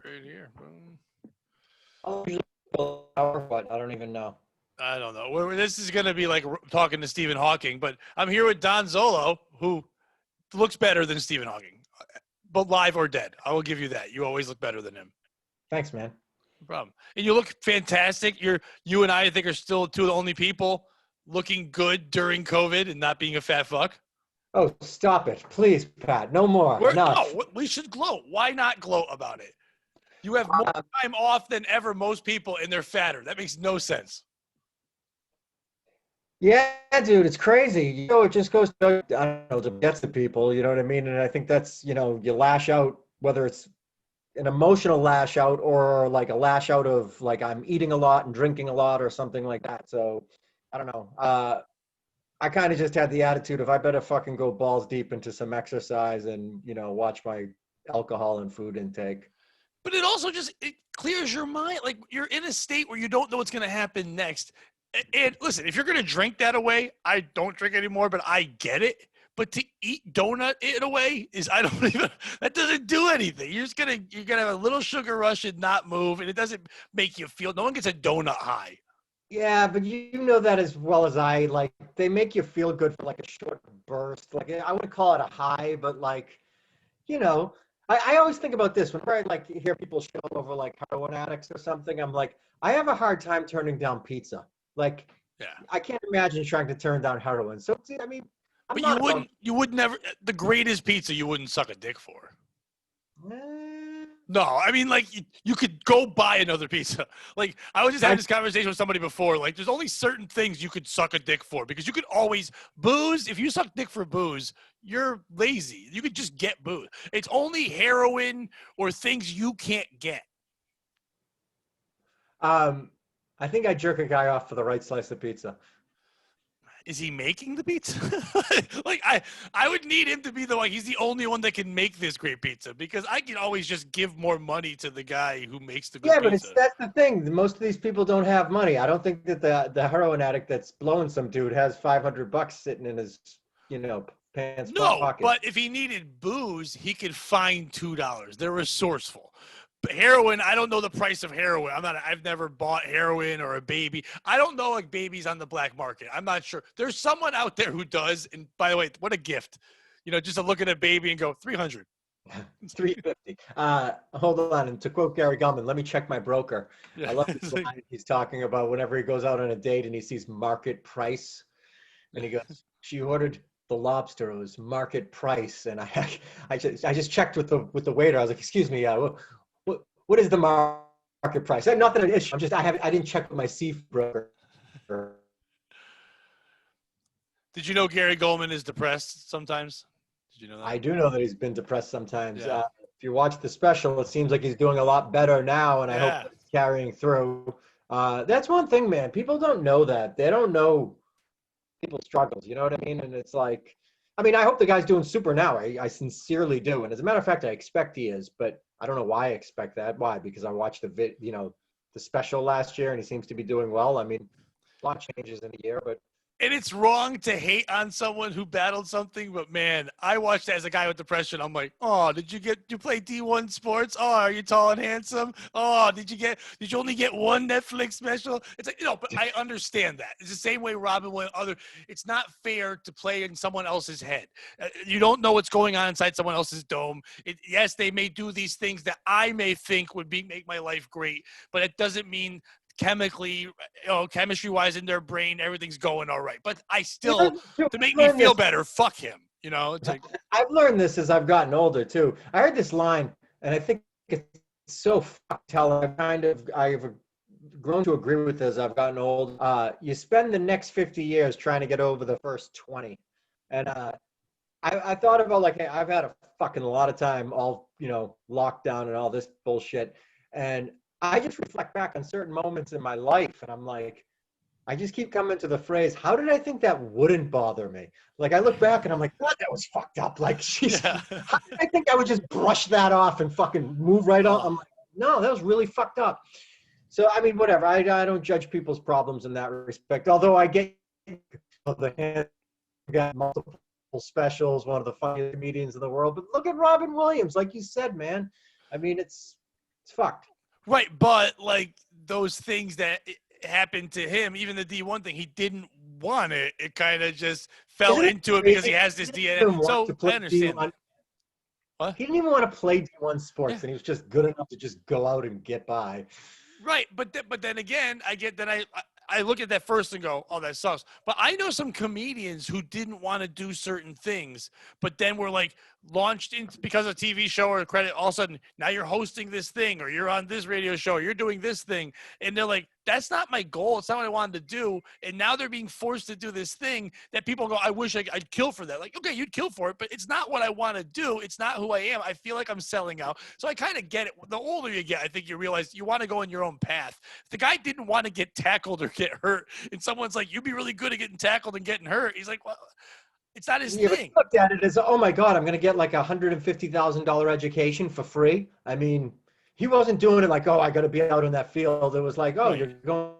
right here. Boom. I'll usually go an hour, but I don't even know. I don't know. This is going to be like talking to Stephen Hawking, but I'm here with Don Zollo, who looks better than Stephen Hawking, but live or dead. I will give you that. You always look better than him. Thanks, man. No problem. And you look fantastic. You and I think, are still two of the only people looking good during COVID and not being a fat fuck. Oh, stop it. Please, Pat. No more. Enough. No, we should gloat. Why not gloat about it? You have more time off than ever most people, and they're fatter. That makes no sense. Yeah, dude, it's crazy. It just goes to, I don't know, to gets to people, you know what I mean? And I think that's, you lash out, whether it's an emotional lash out or like a lash out of like I'm eating a lot and drinking a lot or something like that. So I don't know. I kind of just had the attitude of I better fucking go balls deep into some exercise and, watch my alcohol and food intake. But it also it clears your mind. Like, you're in a state where you don't know what's going to happen next. And listen, if you're going to drink that away, I don't drink anymore, but I get it. But to eat donut it away that doesn't do anything. You're going to have a little sugar rush and not move. And it doesn't make you feel, no one gets a donut high. Yeah, but you know that as well as I, like, they make you feel good for like a short burst. Like, I wouldn't call it a high, but like, I always think about this whenever I like hear people show over like heroin addicts or something. I'm like, I have a hard time turning down pizza. Like, yeah, I can't imagine trying to turn down heroin. So, I mean, but you would never, the greatest pizza you wouldn't suck a dick for. No, I mean, like, you could go buy another pizza. Like, I was just having this conversation with somebody before. Like, there's only certain things you could suck a dick for because you could always booze. If you suck dick for booze, you're lazy. You could just get booze. It's only heroin or things you can't get. I think I jerk a guy off for the right slice of pizza. Is he making the pizza? Like, I would need him to be he's the only one that can make this great pizza because I can always just give more money to the guy who makes the good pizza. Yeah, but that's the thing. Most of these people don't have money. I don't think that the heroin addict that's blowing some dude has $500 sitting in his, pants pocket. But if he needed booze, he could find $2. They're resourceful. Heroin, I don't know the price of heroin. I've never bought heroin or a baby. I don't know like babies on the black market. I'm not sure. There's someone out there who does. And by the way, what a gift. Just to look at a baby and go, 300. 350. Hold on. And to quote Gary Gulman, let me check my broker. Yeah. I love this line he's talking about whenever he goes out on a date and he sees market price. And he goes, she ordered the lobster. It was market price. And I just checked with the waiter. I was like, excuse me, what is the market price? Not that an issue. I didn't check with my seafood broker. Did you know Gary Gulman is depressed sometimes? Did you know that? I do know that he's been depressed sometimes. Yeah. If you watch the special, it seems like he's doing a lot better now, and I hope that it's carrying through. That's one thing, man. People don't know that. They don't know people's struggles. You know what I mean? And it's like, I hope the guy's doing super now. I sincerely do. And as a matter of fact, I expect he is, but I don't know why I expect that. Why? Because I watched the special last year and he seems to be doing well. A lot changes in a year, but. And it's wrong to hate on someone who battled something, but man, I watched it as a guy with depression. I'm like, oh, did you play D1 sports? Oh, are you tall and handsome? Oh, did you only get one Netflix special? It's like, but I understand that. It's the same way Robin Williams, it's not fair to play in someone else's head. You don't know what's going on inside someone else's dome. Yes, they may do these things that I may think would make my life great, but it doesn't mean chemically, chemistry-wise in their brain, everything's going all right. But I still, to make me feel better, fuck him. It's like, I've learned this as I've gotten older too. I heard this line, and I think it's so fucked how I've grown to agree with as I've gotten old. You spend the next 50 years trying to get over the first 20, and I thought about like, hey, I've had a fucking lot of time, all lockdown and all this bullshit, and I just reflect back on certain moments in my life and I'm like, I just keep coming to the phrase, how did I think that wouldn't bother me? Like I look back and I'm like, God, that was fucked up. Like, geez, how did I think I would just brush that off and fucking move right on? I'm like, no, that was really fucked up. So, whatever. I don't judge people's problems in that respect. Although I get the got multiple specials, one of the funniest comedians in the world. But look at Robin Williams, like you said, man. It's It's fucked. Right, but like those things that happened to him, even the D1 thing, he didn't want it. It kind of just fell Isn't it into it because he crazy? has He this didn't DNA. even want to So play I understand D1. that. What? He didn't even want to play D1 Yeah. sports, and he was just good enough to just go out and get by. Right, but then again, I look at that first and go, oh, that sucks. But I know some comedians who didn't want to do certain things, but then were like launched in because of a TV show or credit. All of a sudden, now you're hosting this thing, or you're on this radio show, or you're doing this thing, and they're like, that's not my goal. It's not what I wanted to do. And now they're being forced to do this thing that people go, I wish I'd kill for that. Like, okay, you'd kill for it, but it's not what I want to do. It's not who I am. I feel like I'm selling out. So I kind of get it. The older you get, I think you realize you want to go in your own path. If the guy didn't want to get tackled or get hurt, and someone's like, you'd be really good at getting tackled and getting hurt. He's like, well, it's not his Yeah, but he thing. looked at it as, oh my God, I'm going to get like $150,000 education for free. I mean, he wasn't doing it like, oh, I got to be out in that field. It was like, oh, Right. you're going.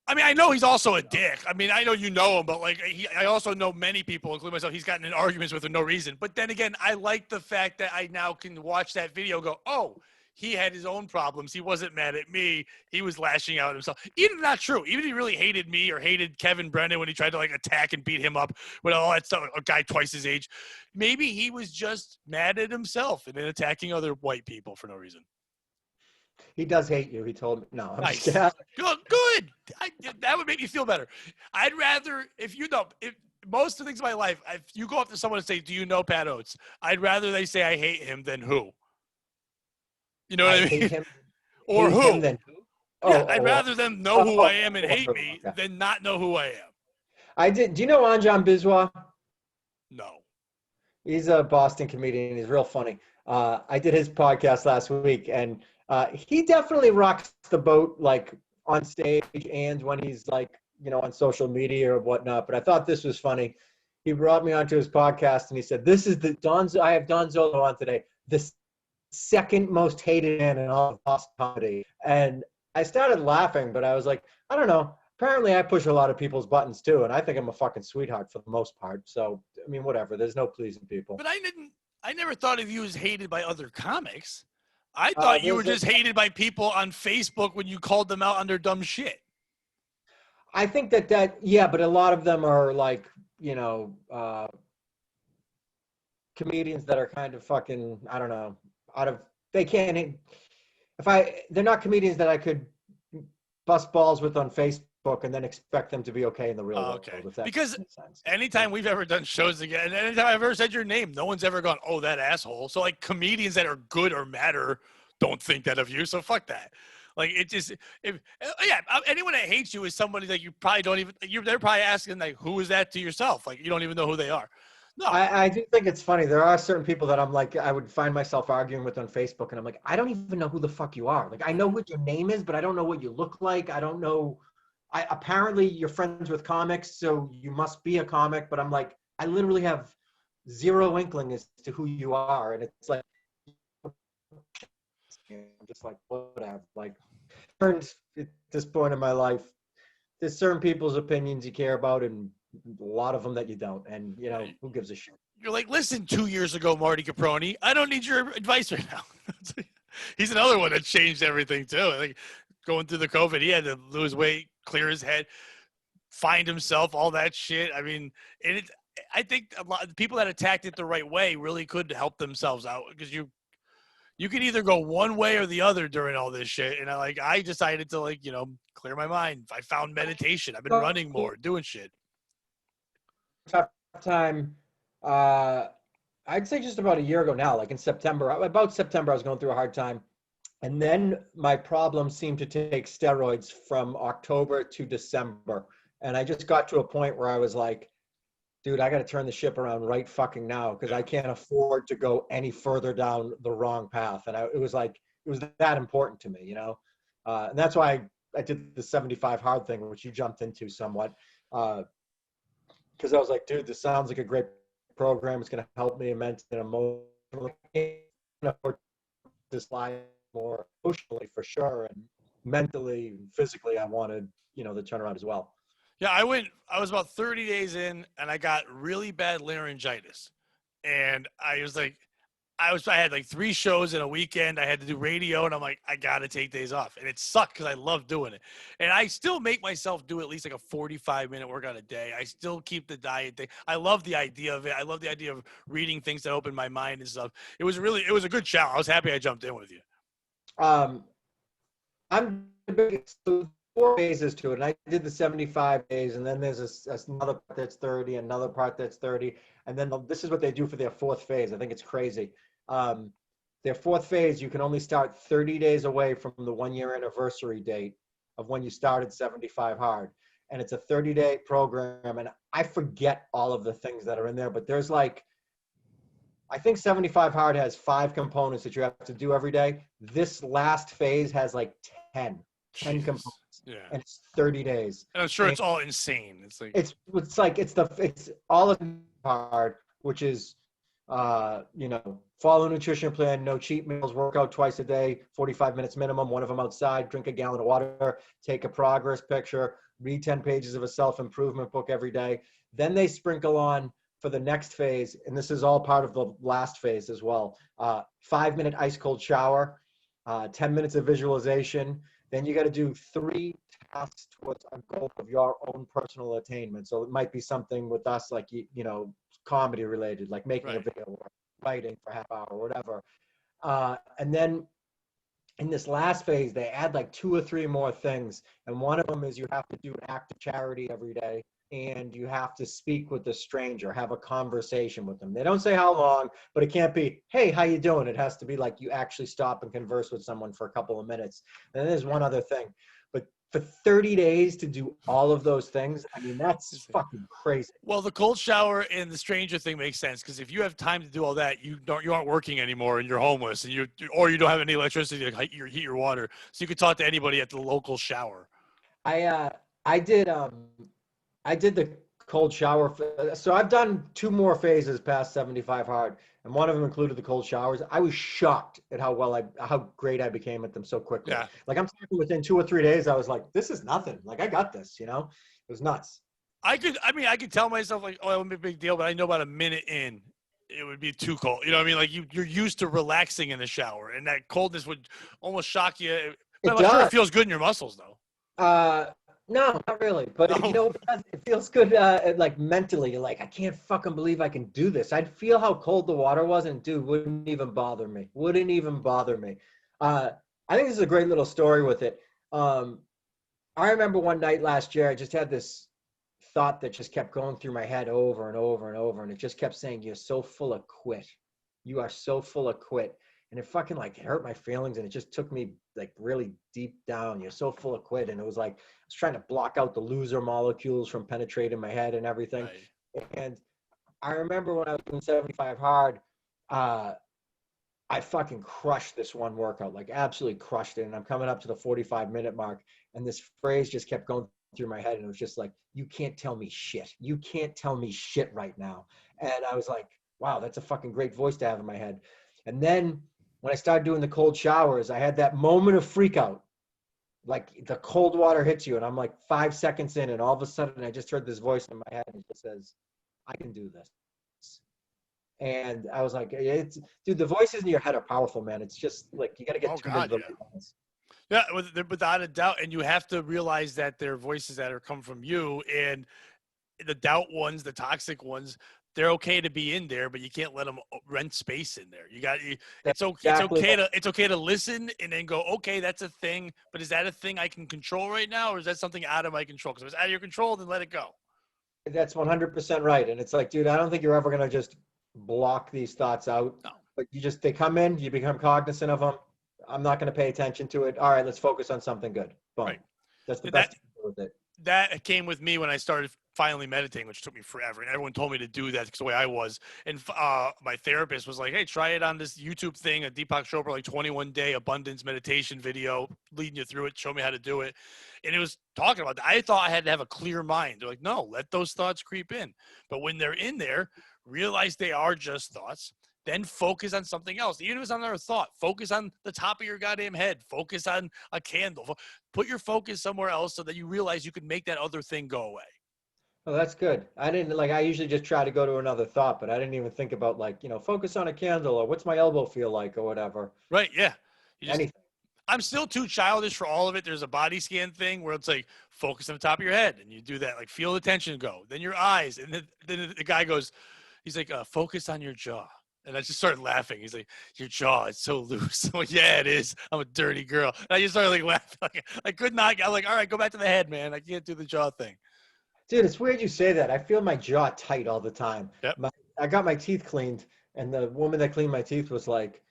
I mean, I know he's also a dick. I mean, I know you know him, but like, I also know many people, including myself, he's gotten in arguments with for no reason. But then again, I like the fact that I now can watch that video and go, oh, he had his own problems. He wasn't mad at me. He was lashing out at himself. Even not true. Even if he really hated me or hated Kevin Brennan when he tried to like attack and beat him up with all that stuff, a guy twice his age. Maybe he was just mad at himself and then attacking other white people for no reason. He does hate you. He told me. No, I'm Nice. just kidding. Good. That would make me feel better. I'd rather, if most of the things in my life, if you go up to someone and say, do you know Pat Oates? I'd rather they say I hate him than who. You know what I mean? Hate him. Or hate who. him than who? Yeah, I'd rather them know who I am and hate me okay. than not know who I am. I did. Do you know Anjan Biswa? No. He's a Boston comedian. He's real funny. I did his podcast last week, and he definitely rocks the boat, like on stage and when he's like, on social media or whatnot. But I thought this was funny. He brought me onto his podcast, and he said, "This is I have Don Zollo on today. The second most hated man in all of Boston comedy." And I started laughing, but I was like, I don't know. Apparently, I push a lot of people's buttons too, and I think I'm a fucking sweetheart for the most part. So, I mean, whatever. There's no pleasing people. But I never thought of you as hated by other comics. I thought you were just hated by people on Facebook when you called them out on their dumb shit. I think yeah, but a lot of them are like, comedians that are kind of fucking, I don't know, they can't, they're not comedians that I could bust balls with on Facebook and then expect them to be okay in the real world. Okay. If that Because makes sense. anytime we've ever done shows again, and anytime I've ever said your name, no one's ever gone, oh, that asshole. So like comedians that are good or matter don't think that of you. So fuck that. Like it just, anyone that hates you is somebody that you probably don't even, they're probably asking like, who is that to yourself? Like you don't even know who they are. No. I do think it's funny. There are certain people that I'm like, I would find myself arguing with on Facebook, and I'm like, I don't even know who the fuck you are. Like, I know what your name is, but I don't know what you look like. I don't know. Apparently you're friends with comics, so you must be a comic. But I'm like, I literally have zero inkling as to who you are, and it's like, I'm just like, whatever. Like, at this point in my life, there's certain people's opinions you care about, and a lot of them that you don't, and who gives a shit? You're like, listen, 2 years ago, Marty Caproni, I don't need your advice right now. He's another one that changed everything too. Like going through the COVID, he had to lose weight, clear his head, find himself, all that shit. I mean, I think a lot of the people that attacked it the right way really could help themselves out because you could either go one way or the other during all this shit. And I decided to clear my mind. I found meditation. I've been running more, doing shit. Tough time. I'd say just about a year ago now, like in September. About September, I was going through a hard time. And then my problem seemed to take steroids from October to December. And I just got to a point where I was like, dude, I got to turn the ship around right fucking now because I can't afford to go any further down the wrong path. And it was that important to me, and that's why I did the 75 hard thing, which you jumped into somewhat. Because I was like, dude, this sounds like a great program. It's going to help me mentally and emotionally. I can't afford this life more emotionally for sure. And mentally and physically, I wanted, the turnaround as well. Yeah, I was about 30 days in and I got really bad laryngitis. And I was like, I had like 3 shows in a weekend. I had to do radio, and I'm like, I gotta take days off, and it sucked because I love doing it. And I still make myself do at least like a 45-minute workout a day. I still keep the diet thing. I love the idea of it. I love the idea of reading things that open my mind and stuff. It was a good challenge. I was happy I jumped in with you. Um, I'm big, so 4 phases to it. And I did the 75 days, and then there's another part that's 30, another part that's 30, and then this is what they do for their fourth phase. I think it's crazy. Um, their fourth phase, you can only start 30 days away from the 1 year anniversary date of when you started 75 hard, and it's a 30-day program. And I forget all of the things that are in there, but there's like, I think 75 hard has 5 components that you have to do every day. This last phase has like 10 Jesus. components, Yeah. and it's 30 days. And I'm sure And it's all insane. It's like it's all of hard, which is follow nutrition plan, no cheat meals, work out twice a day, 45 minutes minimum, one of them outside, drink a gallon of water, take a progress picture, read 10 pages of a self-improvement book every day. Then they sprinkle on for the next phase, and this is all part of the last phase as well, 5-minute ice cold shower, 10 minutes of visualization. Then you got to do 3 tasks towards a goal of your own personal attainment. So it might be something with us, like, comedy related, like making a right. video or writing for a half hour or whatever. And then in this last phase, they add like 2 or 3 more things. And one of them is you have to do an act of charity every day. And you have to speak with a stranger, have a conversation with them. They don't say how long, but it can't be, hey, how you doing? It has to be like you actually stop and converse with someone for a couple of minutes. And then there's one other thing. But for 30 days to do all of those things, I mean, that's fucking crazy. Well, the cold shower and the stranger thing makes sense because if you have time to do all that, you aren't working anymore and you're homeless and you don't have any electricity to heat your water, so you can talk to anybody at the local shower. I did the cold shower. So I've done 2 more phases past 75 hard, and one of them included the cold showers. I was shocked at how great I became at them so quickly. Yeah. Like, I'm talking within 2 or 3 days, I was like, this is nothing. Like, I got this, It was nuts. I could tell myself like, oh, it wouldn't be a big deal, but I know about a minute in, it would be too cold. You know what I mean? Like you're used to relaxing in the shower, and that coldness would almost shock you. But I'm sure it feels good in your muscles, though. No, not really. But No. it feels good, like mentally. You're like, I can't fucking believe I can do this. I'd feel how cold the water was, and dude, wouldn't even bother me. Wouldn't even bother me. I think this is a great little story with it. I remember one night last year, I just had this thought that just kept going through my head over and over and over, and it just kept saying, "You're so full of quit. You are so full of quit." And it fucking like hurt my feelings, and it just took me like really deep down. You're so full of quit, and it was like I was trying to block out the loser molecules from penetrating my head and everything. Right. And I remember when I was doing 75 hard, I fucking crushed this one workout, like absolutely crushed it. And I'm coming up to the 45-minute mark, and this phrase just kept going through my head, and it was just like, "You can't tell me shit. You can't tell me shit right now." And I was like, wow, that's a fucking great voice to have in my head. And then when I started doing the cold showers, I had that moment of freak out. Like the cold water hits you, and I'm like 5 seconds in, and all of a sudden I just heard this voice in my head, and it says, "I can do this." And I was like, dude, the voices in your head are powerful, man. It's just like, you got to get tuned into the ones. Yeah, without a doubt. And you have to realize that they're voices that are come from you, and the doubt ones, the toxic ones, they're okay to be in there, but you can't let them rent space in there. That's exactly it's okay to listen and then go, okay, that's a thing, but is that a thing I can control right now, or is that something out of my control? Because if it's out of your control, then let it go. That's 100% right. And it's like, dude, I don't think you're ever going to just block these thoughts out. No. But they come in, you become cognizant of them. I'm not going to pay attention to it. All right, let's focus on something good. Boom. Right. That's the best thing to do with it. That came with me when I started finally meditating, which took me forever. And everyone told me to do that because the way I was. And my therapist was like, hey, try it on this YouTube thing, a Deepak Chopra, like 21-day abundance meditation video, leading you through it, show me how to do it. And it was talking about that. I thought I had to have a clear mind. They're like, no, let those thoughts creep in. But when they're in there, realize they are just thoughts. Then focus on something else. Even if it's another thought, focus on the top of your goddamn head. Focus on a candle. Put your focus somewhere else so that you realize you can make that other thing go away. Oh, that's good. I didn't like, I usually just try to go to another thought, but I didn't even think about like, focus on a candle or what's my elbow feel like or whatever. Right? Yeah. You just Anything. I'm still too childish for all of it. There's a body scan thing where it's like focus on the top of your head and you do that, like feel the tension go, then your eyes, and then the guy goes, he's like, focus on your jaw. And I just started laughing. He's like, your jaw is so loose. I'm like, yeah, it is. I'm a dirty girl. And I just started like laughing. Like, I could not. I'm like, all right, go back to the head, man. I can't do the jaw thing. Dude, it's weird you say that. I feel my jaw tight all the time. Yep. I got my teeth cleaned, and the woman that cleaned my teeth was like,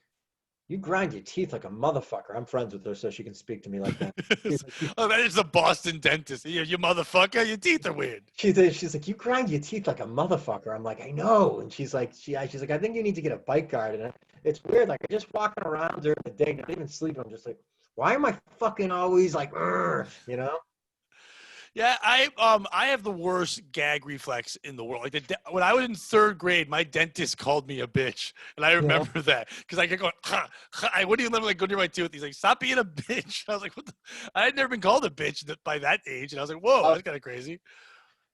"You grind your teeth like a motherfucker." I'm friends with her, so she can speak to me like that. She's like, Oh, that is the Boston dentist. You motherfucker. Your teeth are weird. she's like, "You grind your teeth like a motherfucker." I'm like, "I know," and she's like, "I think you need to get a bite guard." And it's weird. Like, I'm just walking around during the day, not even sleeping. I'm just like, "Why am I fucking always like, "Urgh," you know?" Yeah, I have the worst gag reflex in the world. Like when I was in third grade, my dentist called me a bitch, and I Yeah. remember that because I kept going. I wouldn't even let him like go near my tooth. He's like, "Stop being a bitch." I was like, "What?" I had never been called a bitch by that age, and I was like, "Whoa, Oh, that's kind of crazy."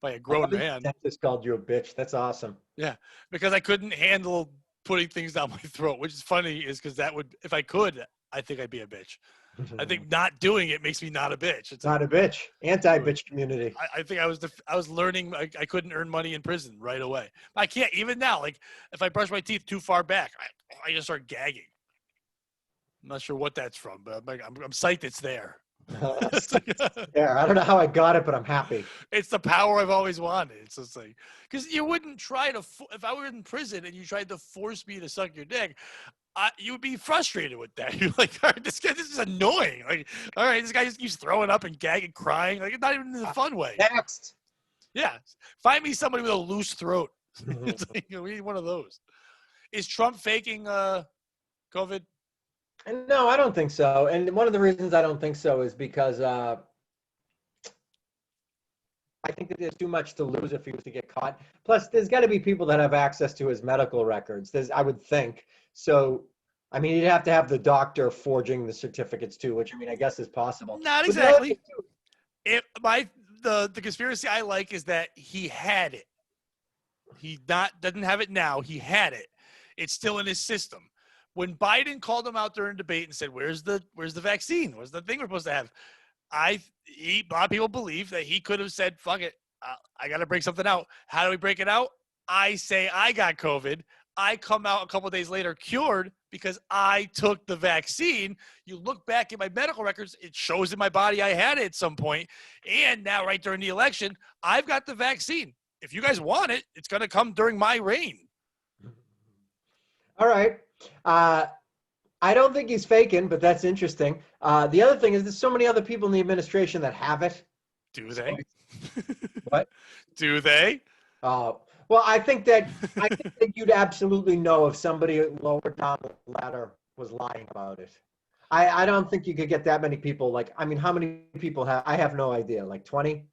By a I love grown that man. your dentist called you a bitch. That's awesome. Yeah, because I couldn't handle putting things down my throat, which is funny, is because that would, if I could, I think I'd be a bitch. I think not doing it makes me not a bitch. It's like Not a bitch. Anti-bitch community. I think I was learning I couldn't earn money in prison right away. I can't even now. Like if I brush my teeth too far back, I just start gagging. I'm not sure what that's from, but I'm psyched it's there. it's, like, Yeah, I don't know how I got it, but I'm happy. it's the power I've always wanted. It's just like because you wouldn't try to if I were in prison and you tried to force me to suck your dick, you would be frustrated with that. You're like, all right, this is annoying. Like, all right, this guy just keeps throwing up and gagging, crying. Like, it's not even in a fun way. Next. Yeah, find me somebody with a loose throat. It's like, we need one of those. Is Trump faking COVID? No, I don't think so. And one of the reasons I don't think so is because I think that there's too much to lose if he was to get caught. Plus, there's got to be people that have access to his medical records. I would think. So, I mean, you'd have to have the doctor forging the certificates too, which I mean, I guess is possible. Not But the other thing exactly. It my the conspiracy I like is that he had it. He not doesn't have it now. He had it. It's still in his system. When Biden called him out during debate and said, "Where's the vaccine? Where's the thing we're supposed to have?" A lot of people believe that he could have said, "Fuck it, I got to break something out." How do we break it out? I say I got COVID. I come out a couple of days later cured because I took the vaccine. You look back at my medical records, it shows in my body I had it at some point. And now, right during the election, I've got the vaccine. If you guys want it, it's going to come during my reign. All right. I don't think he's faking, but that's interesting. The other thing is there's so many other people in the administration that have it. Do So they? what? Do they? Well, I think that you'd absolutely know if somebody lower down the ladder was lying about it. I don't think you could get that many people. Like, I mean, how many people have? I have no idea. Like 20?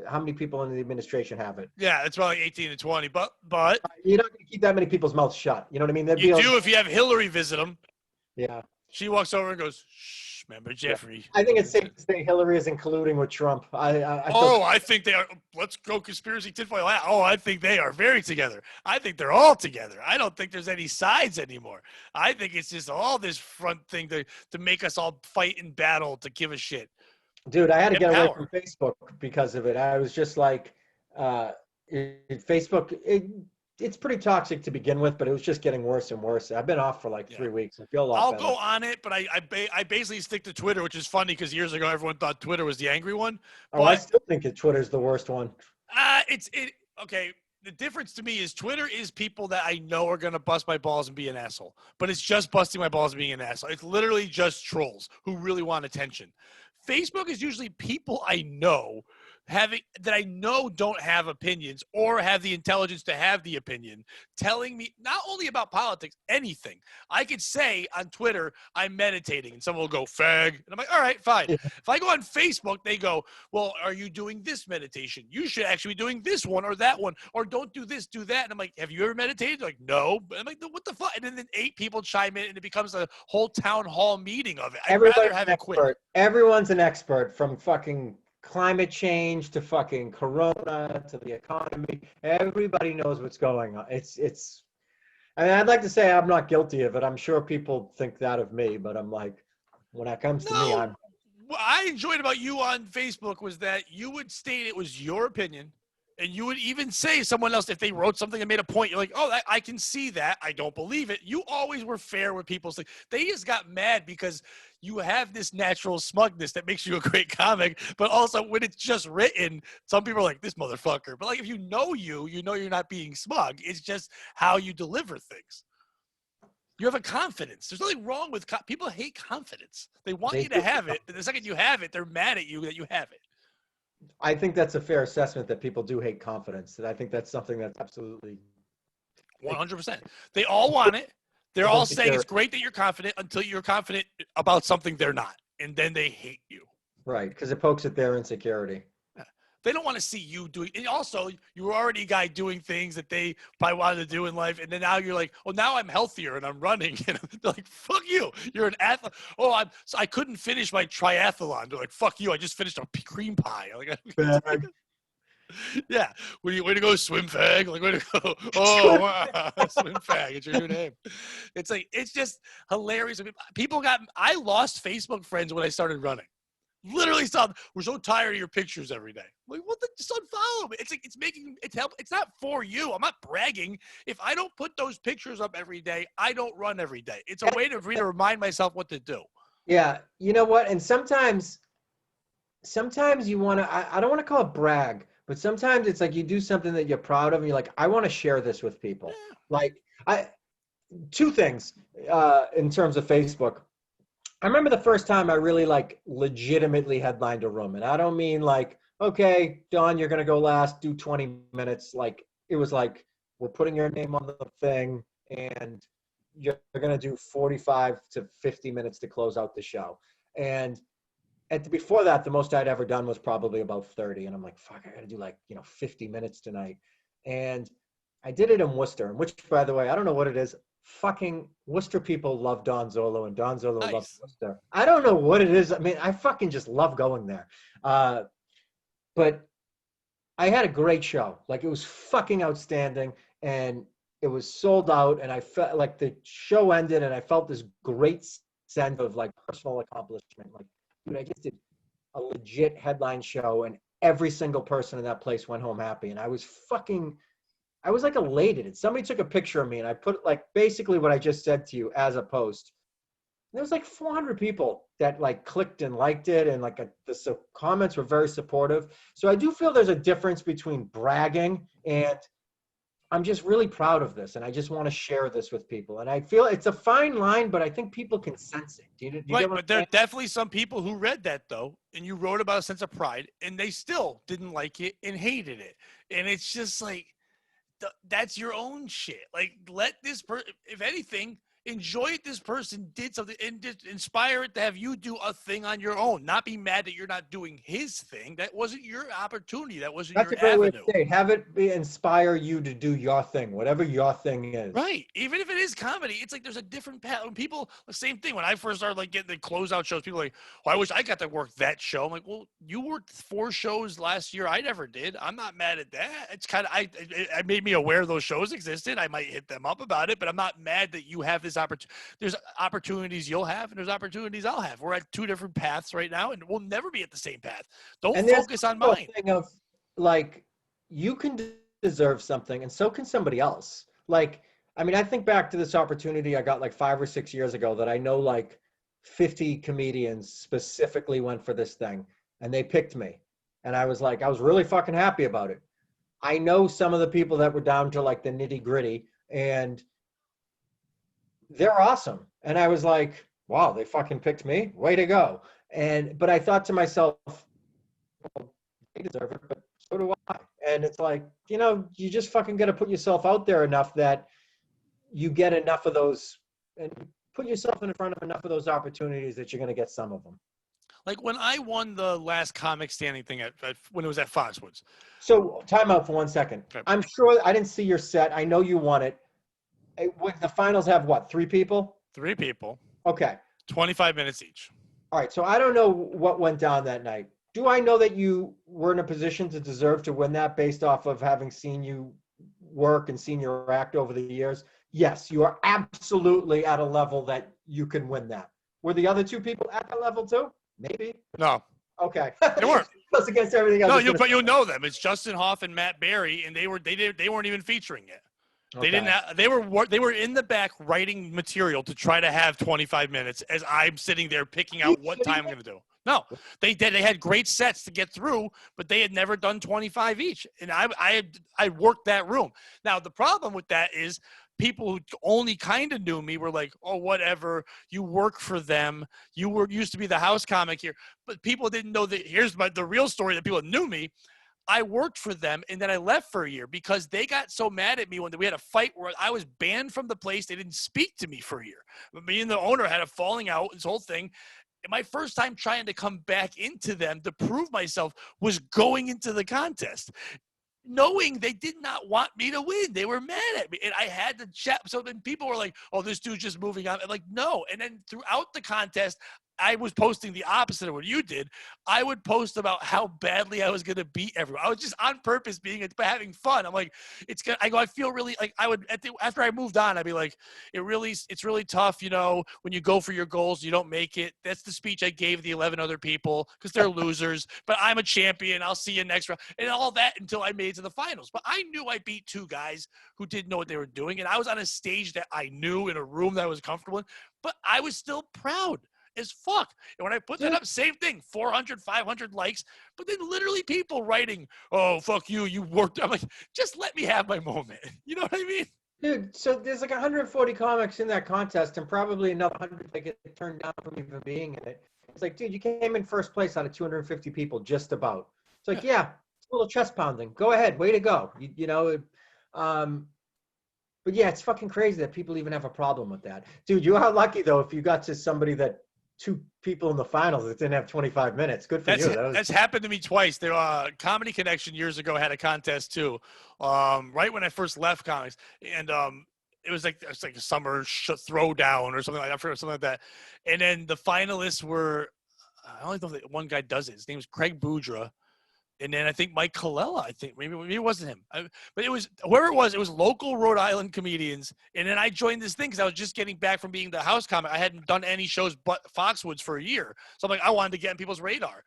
How many people in the administration have it? Yeah, it's probably 18 to 20. But You're not going to keep that many people's mouths shut. You know what I mean? There'd you be do if you have Hillary visit them. yeah. She walks over and goes, "Shh, remember Yeah. Jeffrey." I think it's safe to say Hillary is colluding with Trump. Oh, I think they are. Let's go conspiracy tinfoil hat. Oh, I think they are very together. I think they're all together. I don't think there's any sides anymore. I think it's just all this front thing to make us all fight and battle to give a shit. dude, I had to Get get away power. from Facebook because of it. I was just like, Facebook, it's pretty toxic to begin with, but it was just getting worse and worse. I've been off for like Yeah. 3 weeks. I feel a lot I'll better. go on it, but I basically stick to Twitter, which is funny because years ago everyone thought Twitter was the angry one. Oh, I But still think that Twitter's the worst one. okay. The difference to me is Twitter is people that I know are gonna bust my balls and be an asshole, but it's just busting my balls and being an asshole. It's literally just trolls who really want attention. Facebook is usually people I know that I know don't have opinions or have the intelligence to have the opinion, telling me not only about politics, anything. I could say on Twitter, I'm meditating, and someone will go, fag. And I'm like, all right, fine. Yeah. If I go on Facebook, they go, well, are you doing this meditation? You should actually be doing this one or that one, or don't do this, do that. And I'm like, have you ever meditated? They're like, no. But I'm like, what the fuck? And then 8 people chime in, and it becomes a whole town hall meeting of it. I'd rather Everybody's have an it quick. expert. Everyone's an expert from fucking climate change to fucking corona to the economy. Everybody knows what's going on. It's I mean, I'd like to say I'm not guilty of it. I'm sure people think that of me, but I'm like, when it comes to me, No, I'm what I enjoyed about you on Facebook was that you would state it was your opinion, and you would even say someone else if they wrote something and made a point. You're like, "Oh, I can see that. I don't believe it." You always were fair with people's things. They just got mad because you have this natural smugness that makes you a great comic, but also when it's just written, some people are like, "This motherfucker." But like, if you know you're not being smug. It's just how you deliver things. You have a confidence. There's nothing wrong with people hate confidence. They want they you to do. have it. And the second you have it, they're mad at you that you have it. I think that's a fair assessment that people do hate confidence. And I think that's something that's absolutely 100%. They all want it. They're all saying it's insecure. great that you're confident until you're confident about something they're not. And then they hate you. Right, because it pokes at their insecurity. Yeah. They don't want to see you doing. And also, you were already a guy doing things that they probably wanted to do in life, and then now you're like, "Oh, now I'm healthier and I'm running." And they're like, "Fuck you! You're an athlete." Oh, I couldn't finish my triathlon. They're like, "Fuck you! I just finished a cream pie." Like, Bag. yeah, way to go, swim fag. Like, way to go. Oh, wow. Swim fag. It's your new name. It's like it's just hilarious. People got. I lost Facebook friends when I started running. Literally, we're so tired of your pictures every day. I'm like, what the? Just unfollow me. It's like it's help. It's not for you. I'm not bragging. If I don't put those pictures up every day, I don't run every day. It's a way for me to remind myself what to do. Yeah, you know what? And sometimes you want to, I don't want to call it brag, but sometimes it's like you do something that you're proud of and you're like, I want to share this with people. Yeah. Like, I, two things in terms of Facebook. I remember the first time I really like legitimately headlined a room. And I don't mean like, okay, Don, you're going to go last, do 20 minutes. Like, it was like, we're putting your name on the thing and you're going to do 45 to 50 minutes to close out the show. And before that, the most I'd ever done was probably about 30. And I'm like, fuck, I got to do like, 50 minutes tonight. And I did it in Worcester, which, by the way, I don't know what it is. Fucking Worcester people love Don Zollo, and Don Zollo loves Nice. Worcester. I don't know what it is. I mean, I fucking just love going there. But I had a great show. Like, it was fucking outstanding, and it was sold out. And I felt like the show ended, and I felt this great sense of like personal accomplishment. Like, dude, I just did a legit headline show, and every single person in that place went home happy. And I was like elated. And somebody took a picture of me, and I put like basically what I just said to you as a post. And there was like 400 people that like clicked and liked it, and like the comments were very supportive. So I do feel there's a difference between bragging and I'm just really proud of this, and I just want to share this with people. And I feel it's a fine line, but I think people can sense it. Do you Right, get what but I'm there are saying? definitely some people who read that though, and you wrote about a sense of pride, and they still didn't like it and hated it. And it's just like that's your own shit. Like, let this person, if anything, enjoy it. This person did something and just inspire it to have you do a thing on your own. Not be mad that you're not doing his thing. That wasn't your opportunity. That wasn't That's your a great way to avenue. say it. Have it inspire you to do your thing, whatever your thing is. Right. Even if it is comedy, it's like there's a different path. When people, the same thing. When I first started like getting the closeout shows, people are like, "Oh, I wish I got to work that show." I'm like, "Well, you worked 4 shows last year. I never did. I'm not mad at that. It's kind of I made me aware those shows existed. I might hit them up about it, but I'm not mad that you have this opportunity. There's opportunities you'll have, and there's opportunities I'll have. We're at 2 different paths right now, and we'll never be at the same path. Don't And there's focus on also mine. a thing of like you can deserve something, and so can somebody else. Like, I mean, I think back to this opportunity I got like 5 or 6 years ago that I know like 50 comedians specifically went for this thing, and they picked me, and I was like, I was really fucking happy about it. I know some of the people that were down to like the nitty gritty, and they're awesome. And I was like, wow, they fucking picked me. Way to go. But I thought to myself, they deserve it, but so do I. And it's like, you just fucking got to put yourself out there enough that you get enough of those and put yourself in front of enough of those opportunities that you're going to get some of them. Like when I won the last Comix Standing thing when it was at Foxwoods. So time out for 1 second. Okay. I'm sure I didn't see your set. I know you won it. The finals have what, 3 people? 3 people, Okay. 25 minutes each. All right. So I don't know what went down that night. do I know that you were in a position to deserve to win that based off of having seen you work and seen your act over the years? Yes, you are absolutely at a level that you can win that. Were the other two people at that level too? Maybe. No, Okay. they weren't. Goes against everything I No, was going to but say. you know them. It's Justin Hoff and Matt Barry, and they weren't even featuring it. They didn't. Okay. They were in the back writing material to try to have 25 minutes as I'm sitting there picking Are you out what kidding time I'm me? going to do. No, they did. They had great sets to get through, but they had never done 25 each, and I worked that room. Now the problem with that is people who only kind of knew me were like, "Oh, whatever. You work for them. You used to be the house comic here." But people didn't know that. Here's the real story that people knew me. I worked for them and then I left for a year because they got so mad at me when we had a fight where I was banned from the place. They didn't speak to me for a year. But me and the owner had a falling out, this whole thing. And my first time trying to come back into them to prove myself was going into the contest, knowing they did not want me to win. They were mad at me. And I had to chat. So then people were like, oh, this dude's just moving on. I'm like, no. And then throughout the contest, I was posting the opposite of what you did. I would post about how badly I was going to beat everyone. I was just on purpose having fun. I'm like, I feel really like I would, after I moved on, I'd be like, it's really tough. You know, when you go for your goals, you don't make it. That's the speech I gave the 11 other people because they're losers, but I'm a champion. I'll see you next round and all that until I made it to the finals. But I knew I beat two guys who didn't know what they were doing. And I was on a stage that I knew in a room that I was comfortable in, but I was still proud as fuck. And when I put that up, same thing, 400, 500 likes, but then literally people writing, oh, fuck you, you worked. I'm like, just let me have my moment. You know what I mean? Dude, so there's like 140 comics in that contest, and probably another 100 that get turned down from even being in it. It's like, dude, you came in first place out of 250 people, just about. It's like, yeah, it's a little chest pounding. Go ahead, way to go. Um, but yeah, it's fucking crazy that people even have a problem with that. Dude, you are lucky though if you got to somebody that two people in the finals that didn't have 25 minutes. Good for you. That's happened to me twice. There, Comedy Connection years ago had a contest too, right when I first left comics, and it was like a summer throwdown or something like that. I forgot, something like that. And then the finalists were, I only know that one guy does it. His name is Craig Boudra. And then I think Mike Colella, I think maybe it wasn't him, but it was whoever it was local Rhode Island comedians. And then I joined this thing because I was just getting back from being the house comic. I hadn't done any shows but Foxwoods for a year. So I'm like, I wanted to get on people's radar.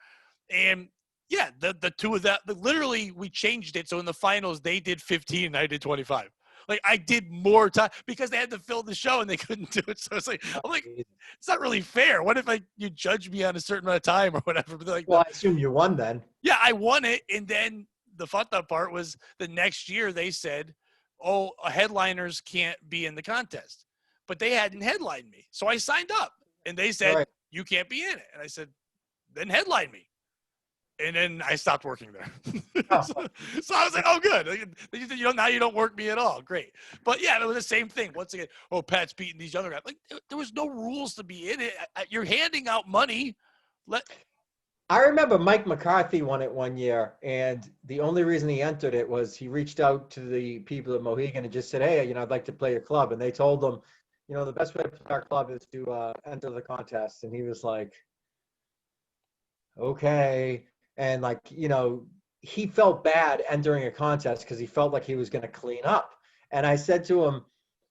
And yeah, the two of that, literally we changed it. So in the finals, they did 15 and I did 25. Like I did more time because they had to fill the show and they couldn't do it. So it's like, I'm like, it's not really fair. What if you judge me on a certain amount of time or whatever? But like, well, I assume you won then. yeah, I won it. And then the fucked up part was the next year they said, oh, headliners can't be in the contest. But they hadn't headlined me. So I signed up and they said, right, you can't be in it. And I said, then headline me. And then I stopped working there. Oh. so I was like, oh, good. Now you don't work me at all. Great. But yeah, it was the same thing. Once again, oh, Pat's beating these other guys. Like there was no rules to be in it. You're handing out money. I remember Mike McCarthy won it one year, and the only reason he entered it was he reached out to the people at Mohegan and just said, hey, I'd like to play your club. And they told him, the best way to play our club is to enter the contest. And he was like, okay. And he felt bad entering a contest because he felt like he was going to clean up. And I said to him,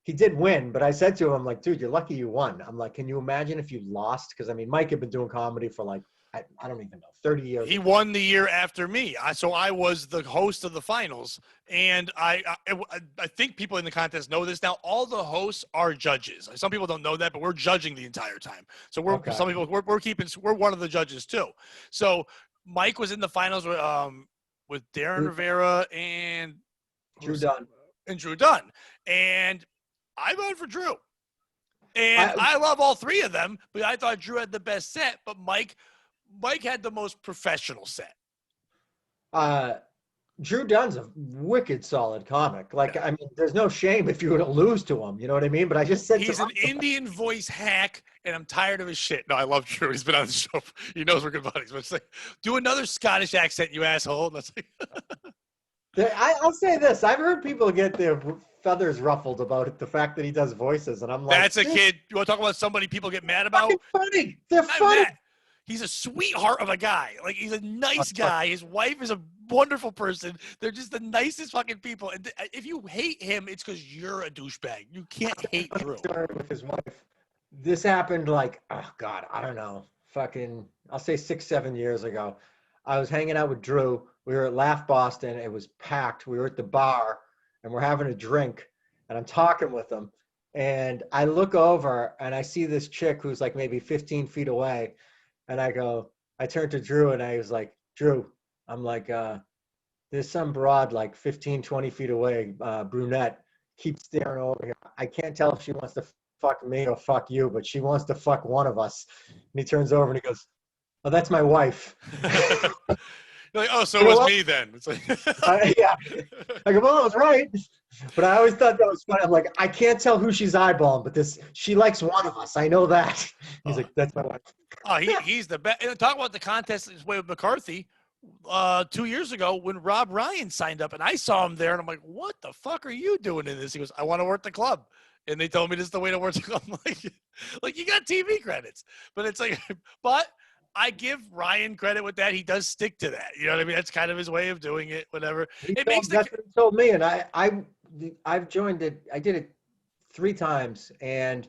he did win, but I said to him, like, dude, you're lucky you won. I'm like, can you imagine if you lost? Because Mike had been doing comedy for I don't even know, 30 years. He won the year after me. So I was the host of the finals. And I think people in the contest know this now. All the hosts are judges. Some people don't know that, but we're judging the entire time. So some people, we're one of the judges too. So Mike was in the finals with Darren Rivera and Drew Dunn. And I voted for Drew. And I love all three of them, but I thought Drew had the best set, but Mike had the most professional set. Drew Dunn's a wicked solid comic. There's no shame if you were to lose to him. You know what I mean? But I just said he's an Indian voice hack, and I'm tired of his shit. No, I love Drew. He's been on the show. He knows we're good buddies. But it's like, do another Scottish accent, you asshole. That's like I'll say this. I've heard people get their feathers ruffled about it, the fact that he does voices, and I'm like, that's a kid. You want to talk about somebody people get mad about? Funny. They're funny. He's a sweetheart of a guy. Like, he's a nice guy. His wife is a wonderful person. They're just the nicest fucking people. And if you hate him, it's because you're a douchebag. You can't hate Drew. Story with his wife. This happened like, oh God, I don't know, fucking, I'll say 6, 7 years ago. I was hanging out with Drew. We were at Laugh Boston. It was packed. We were at the bar and we're having a drink and I'm talking with him. And I look over and I see this chick who's like maybe 15 feet away. And I turned to Drew and I was like, Drew, I'm like, there's some broad like 15, 20 feet away, brunette, keeps staring over here. I can't tell if she wants to fuck me or fuck you, but she wants to fuck one of us. And he turns over and he goes, oh, that's my wife. You're like, oh, so it was me then. It's like, yeah. I go, well, I was right. But I always thought that was funny. I'm like, I can't tell who she's eyeballing, but she likes one of us. I know that. He's like, that's my wife. Oh, he's the best. Talk about the contest with McCarthy 2 years ago when Rob Ryan signed up, and I saw him there, and I'm like, what the fuck are you doing in this? He goes, I want to work the club. And they told me this is the way to work the club. I'm like, you got TV credits. But it's like, but I give Ryan credit with that. He does stick to that. You know what I mean? That's kind of his way of doing it, whatever. That's what he told me, and I've joined it. I did it 3 times, and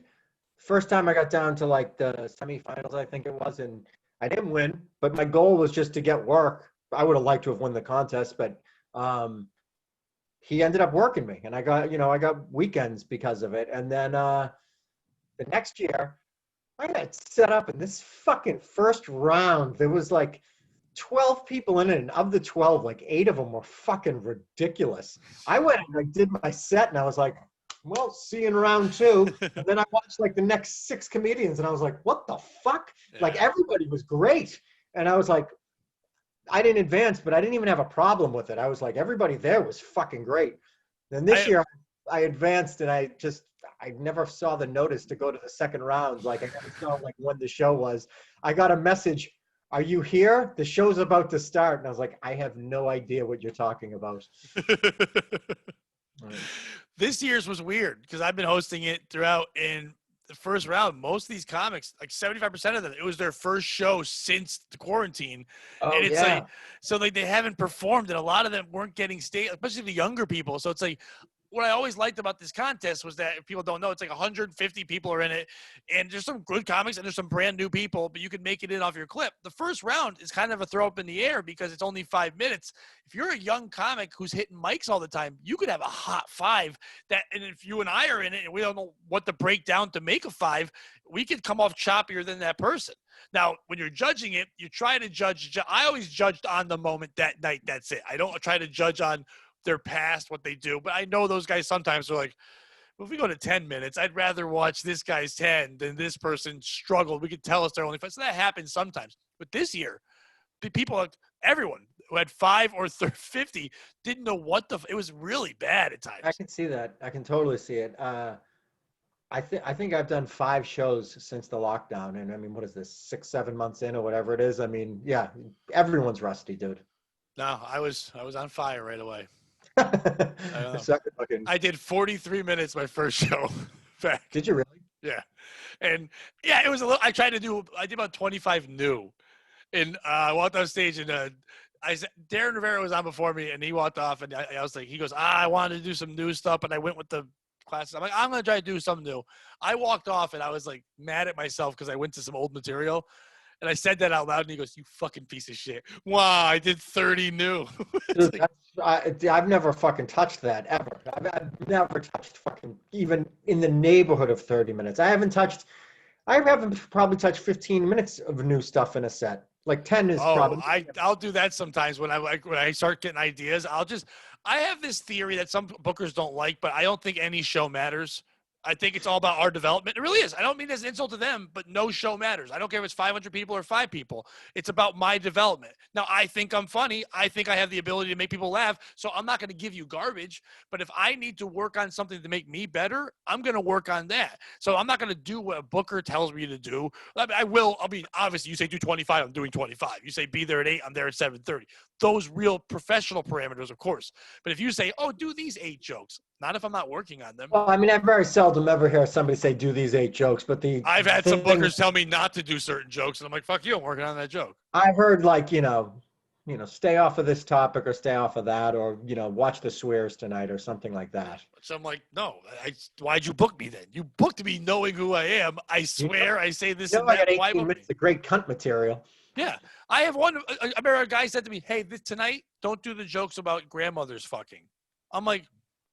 first time I got down to like the semifinals, I think it was, and I didn't win, but my goal was just to get work. I would have liked to have won the contest, but he ended up working me, and I got weekends because of it. And then the next year, I got set up in this fucking first round. There was like 12 people in it, and of the 12, like 8 of them were fucking ridiculous. I went and like did my set, and I was like, well, see you in round 2. And then I watched like the next 6 comedians and I was like, what the fuck? Yeah. Like everybody was great. And I was like, I didn't advance, but I didn't even have a problem with it. I was like, everybody there was fucking great. Then this year I advanced and I never saw the notice to go to the second round. Like I never saw like when the show was. I got a message, are you here? The show's about to start. And I was like, I have no idea what you're talking about. This year's was weird because I've been hosting it throughout. In the first round, most of these comics, like 75% of them, it was their first show since the quarantine. Oh, and it's yeah. like, so like they haven't performed, and a lot of them weren't getting stage, especially the younger people. So it's like, what I always liked about this contest was that, if people don't know, it's like 150 people are in it, and there's some good comics and there's some brand new people, but you can make it in off your clip. The first round is kind of a throw up in the air because it's only 5 minutes. If you're a young comic who's hitting mics all the time, you could have a hot 5 and if you and I are in it and we don't know what to break down to make a 5, we could come off choppier than that person. Now, when you're judging it, you try to judge. I always judged on the moment that night. That's it. I don't try to judge on their past, what they do. But I know those guys sometimes are like, well, if we go to 10 minutes, I'd rather watch this guy's 10 than this person struggled. We could tell us they're only 5. So that happens sometimes. But this year, people, everyone who had 5 or 50 didn't know it was really bad at times. I can see that. I can totally see it. I think I've done 5 shows since the lockdown. And I mean, what is this, 6, 7 months in or whatever it is? I mean, yeah, everyone's rusty, dude. No, I was on fire right away. I did 43 minutes my first show back. Did you really? Yeah. And yeah, it was a little, I did about 25 new. And I walked on stage and Darren Rivera was on before me and he walked off and I was like, he goes, I wanted to do some new stuff, but I went with the classes. I'm like, I'm going to try to do something new. I walked off and I was like mad at myself because I went to some old material. And I said that out loud, and he goes, you fucking piece of shit. Wow, I did 30 new. Dude, I've never fucking touched that, ever. I've never touched fucking even in the neighborhood of 30 minutes. I haven't probably touched 15 minutes of new stuff in a set. Like 10 is probably. I'll do that sometimes when I start getting ideas. I have this theory that some bookers don't like, but I don't think any show matters. I think it's all about our development. It really is. I don't mean as an insult to them, but no show matters. I don't care if it's 500 people or 5 people. It's about my development. Now, I think I'm funny. I think I have the ability to make people laugh, so I'm not going to give you garbage. But if I need to work on something to make me better, I'm going to work on that. So I'm not going to do what a booker tells me to do. I will. I mean, obviously, you say do 25, I'm doing 25. You say be there at 8, I'm there at 7:30. Those real professional parameters, of course. But if you say, oh, do these 8 jokes, Not if I'm not working on them. Well, I mean, I very seldom ever hear somebody say, do these 8 jokes, but I've had some thing bookers tell me not to do certain jokes, and I'm like, fuck you, I'm working on that joke. I've heard, like, stay off of this topic or stay off of that, or, watch the swears tonight or something like that. So I'm like, no, why'd you book me then? You booked me knowing who I am. I swear I say this and I that. got Why 18 book me? minutes of great cunt material. Yeah. I have one. I remember a guy said to me, hey, tonight, don't do the jokes about grandmothers fucking. I'm like,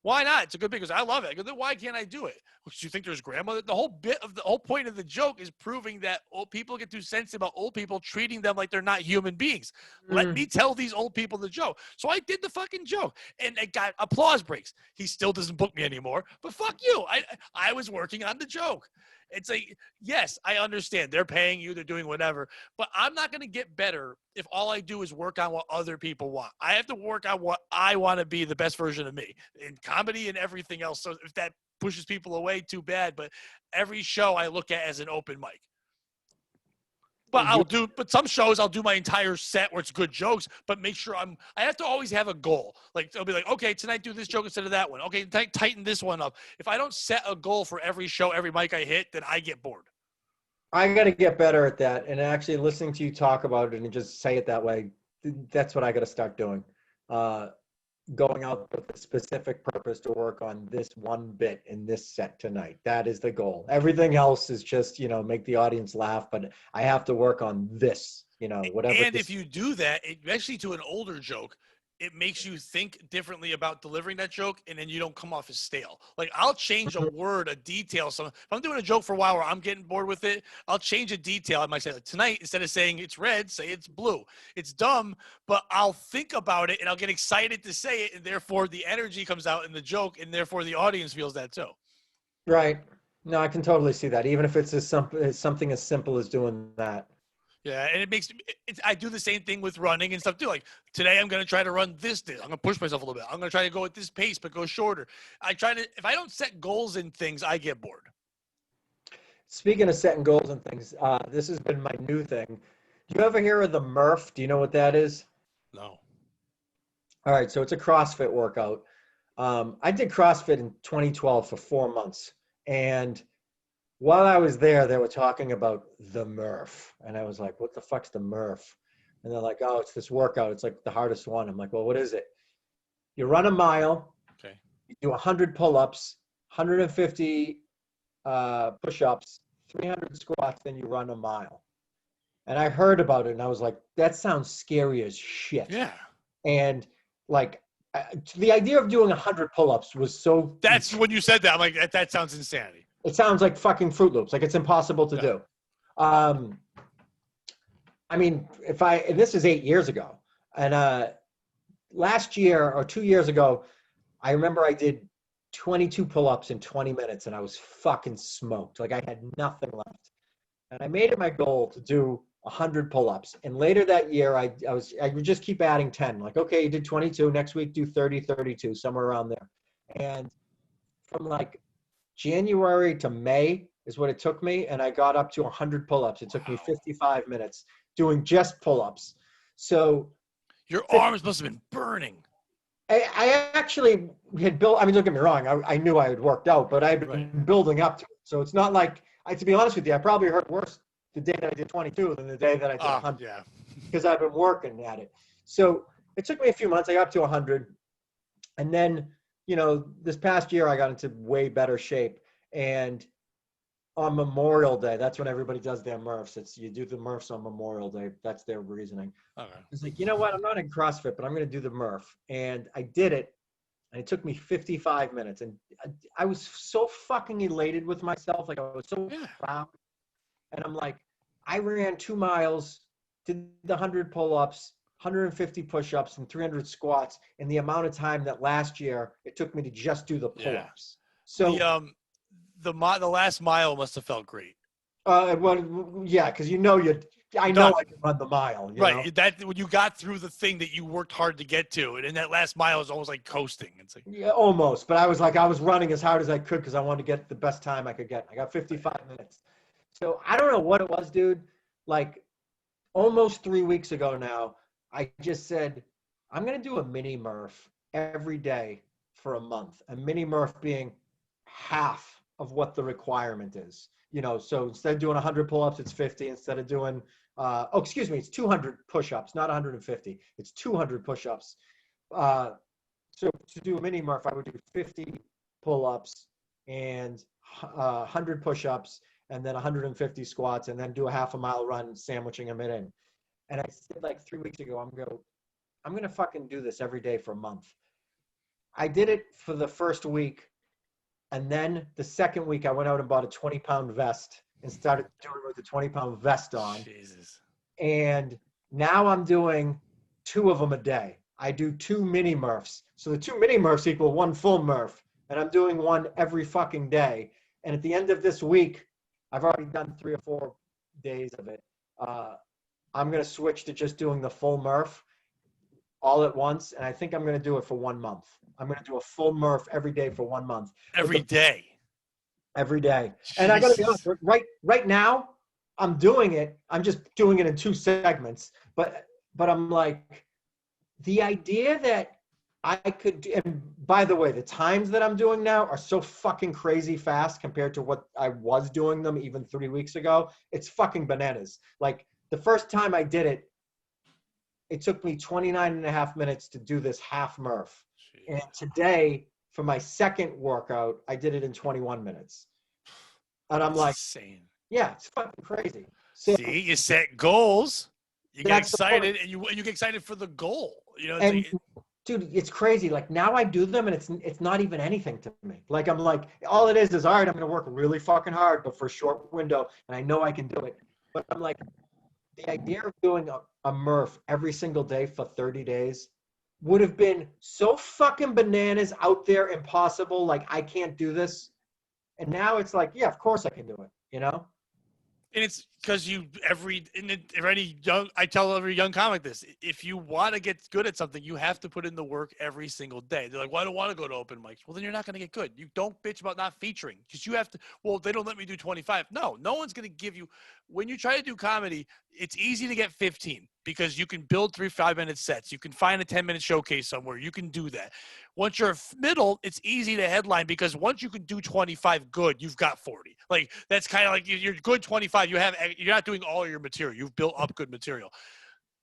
why not? It's a good bit because I love it. I go, then why can't I do it? Do you think there's grandmother? The whole point of the joke is proving that old people get too sensitive about old people, treating them like they're not human beings. Let me tell these old people the joke. So I did the fucking joke, and it got applause breaks. He still doesn't book me anymore, but fuck you. I was working on the joke. It's like, yes, I understand. They're paying you. They're doing whatever. But I'm not going to get better if all I do is work on what other people want. I have to work on what I want to be the best version of me in comedy and everything else. So if that pushes people away, too bad. But every show I look at as an open mic. But some shows I'll do my entire set where it's good jokes, but make sure I have to always have a goal. Like, I'll be like, okay, tonight do this joke instead of that one. Okay, tighten this one up. If I don't set a goal for every show, every mic I hit, then I get bored. I got to get better at that. And actually listening to you talk about it and just say it that way, that's what I got to start doing. Going out with a specific purpose to work on this one bit in this set tonight. That is the goal. Everything else is just, make the audience laugh, but I have to work on this, whatever. And if you do that, especially to an older joke, it makes you think differently about delivering that joke, and then you don't come off as stale. Like, I'll change a word, a detail. So if I'm doing a joke for a while where I'm getting bored with it, I'll change a detail. I might say, like, tonight, instead of saying it's red, say it's blue. It's dumb, but I'll think about it, and I'll get excited to say it, and therefore the energy comes out in the joke, and therefore the audience feels that too. Right. No, I can totally see that. Even if it's something as simple as doing that. Yeah, and I do the same thing with running and stuff too. Like, today I'm going to try to run this. I'm going to push myself a little bit. I'm going to try to go at this pace, but go shorter. If I don't set goals in things, I get bored. Speaking of setting goals and things, this has been my new thing. Do you ever hear of the Murph? Do you know what that is? No. All right, so it's a CrossFit workout. I did CrossFit in 2012 for 4 months. And while I was there, they were talking about the Murph. And I was like, what the fuck's the Murph? And they're like, oh, it's this workout. It's like the hardest one. I'm like, well, what is it? You run a mile. Okay. You do 100 pull-ups, 150 push-ups, 300 squats, then you run a mile. And I heard about it, and I was like, that sounds scary as shit. Yeah. And, like, the idea of doing 100 pull-ups was so... That's when you said that. I'm like, that sounds insanity. It sounds like fucking Fruit Loops. Like, it's impossible to do. I mean, and this is 8 years ago. And last year or 2 years ago, I remember I did 22 pull-ups in 20 minutes, and I was fucking smoked. Like, I had nothing left. And I made it my goal to do 100 pull-ups. And later that year, I would just keep adding 10. Like, okay, you did 22. Next week, do 30, 32, somewhere around there. And from, like, January to May is what it took me, and I got up to 100 pull-ups. It took me 55 minutes doing just pull-ups. So your arms must have been burning. I actually had built, I mean, don't get me wrong, I knew I had worked out, but I'd been building up to it. So it's not like, to be honest with you, I probably hurt worse the day that I did 22 than the day that I did 100. Yeah. Because I've been working at it. So it took me a few months. I got up to 100. And then, this past year I got into way better shape. And on Memorial Day, that's when everybody does their Murphs. You do the Murphs on Memorial Day. That's their reasoning. Okay. It's like, you know what? I'm not in CrossFit, but I'm going to do the Murph. And I did it. And it took me 55 minutes. And I was so fucking elated with myself. Like, I was so proud. And I'm like, I ran 2 miles, did the 100 pull-ups, 150 push-ups, and 300 squats in the amount of time that last year it took me to just do the pull-ups. So the last mile must have felt great. Well, yeah, because I know I can run the mile. Right. That when you got through the thing that you worked hard to get to, and then that last mile is almost like coasting. It's like, yeah, almost. But I was running as hard as I could because I wanted to get the best time I could get. I got 55 minutes. So I don't know what it was, dude. Like, almost 3 weeks ago now, I just said, I'm going to do a mini Murph every day for a month. A mini Murph being half of what the requirement is. So instead of doing 100 pull-ups, it's 50. Instead of doing, it's 200 push-ups, not 150. It's 200 push-ups. So to do a mini Murph, I would do 50 pull-ups and 100 push-ups and then 150 squats and then do a half a mile run, sandwiching them in. And I said like 3 weeks ago, I'm gonna fucking do this every day for a month. I did it for the first week, and then the second week I went out and bought a 20-pound vest and started doing it with the 20-pound vest on. Jesus. And now I'm doing 2 of them a day. I do 2 mini Murphs. So the 2 mini Murphs equal 1 full Murph. And I'm doing one every fucking day. And at the end of this week, I've already done 3 or 4 days of it. I'm going to switch to just doing the full Murph all at once. And I think I'm going to do it for 1 month. I'm going to do a full Murph every day for 1 month. Every day. Every day. And I got to be honest, right now, I'm doing it. I'm just doing it in 2 segments. But I'm like, the idea that I could, and by the way, the times that I'm doing now are so fucking crazy fast compared to what I was doing them even 3 weeks ago. It's fucking bananas. Like the first time I did it, it took me 29 and a half minutes to do this half Murph. Jeez. And today, for my second workout, I did it in 21 minutes. And I'm That's like, insane. yeah, it's fucking crazy. So, see, you set goals, you get That's the point. excited, and you get excited for the goal. and dude, it's crazy. Like now I do them and it's not even anything to me. Like I'm like, all it is all right, I'm gonna work really fucking hard, but for a short window, and I know I can do it. But I'm like, the idea of doing a Murph every single day for 30 days would have been so fucking bananas, out there, impossible. Like I can't do this. And now it's like, yeah, of course I can do it, And it's because I tell every young comic this: if you want to get good at something, you have to put in the work every single day. They're like, "Well, I don't want to go to open mics." Well, then you're not going to get good. You don't bitch about not featuring because you have to. Well, they don't let me do 25. No one's going to give you. When you try to do comedy, it's easy to get 15 because you can build 3 5-minute sets. You can find a 10-minute showcase somewhere. You can do that. Once you're middle, it's easy to headline because once you can do 25 good, you've got 40. Like that's kind of like you're good 25. You're not doing all your material. You've built up good material.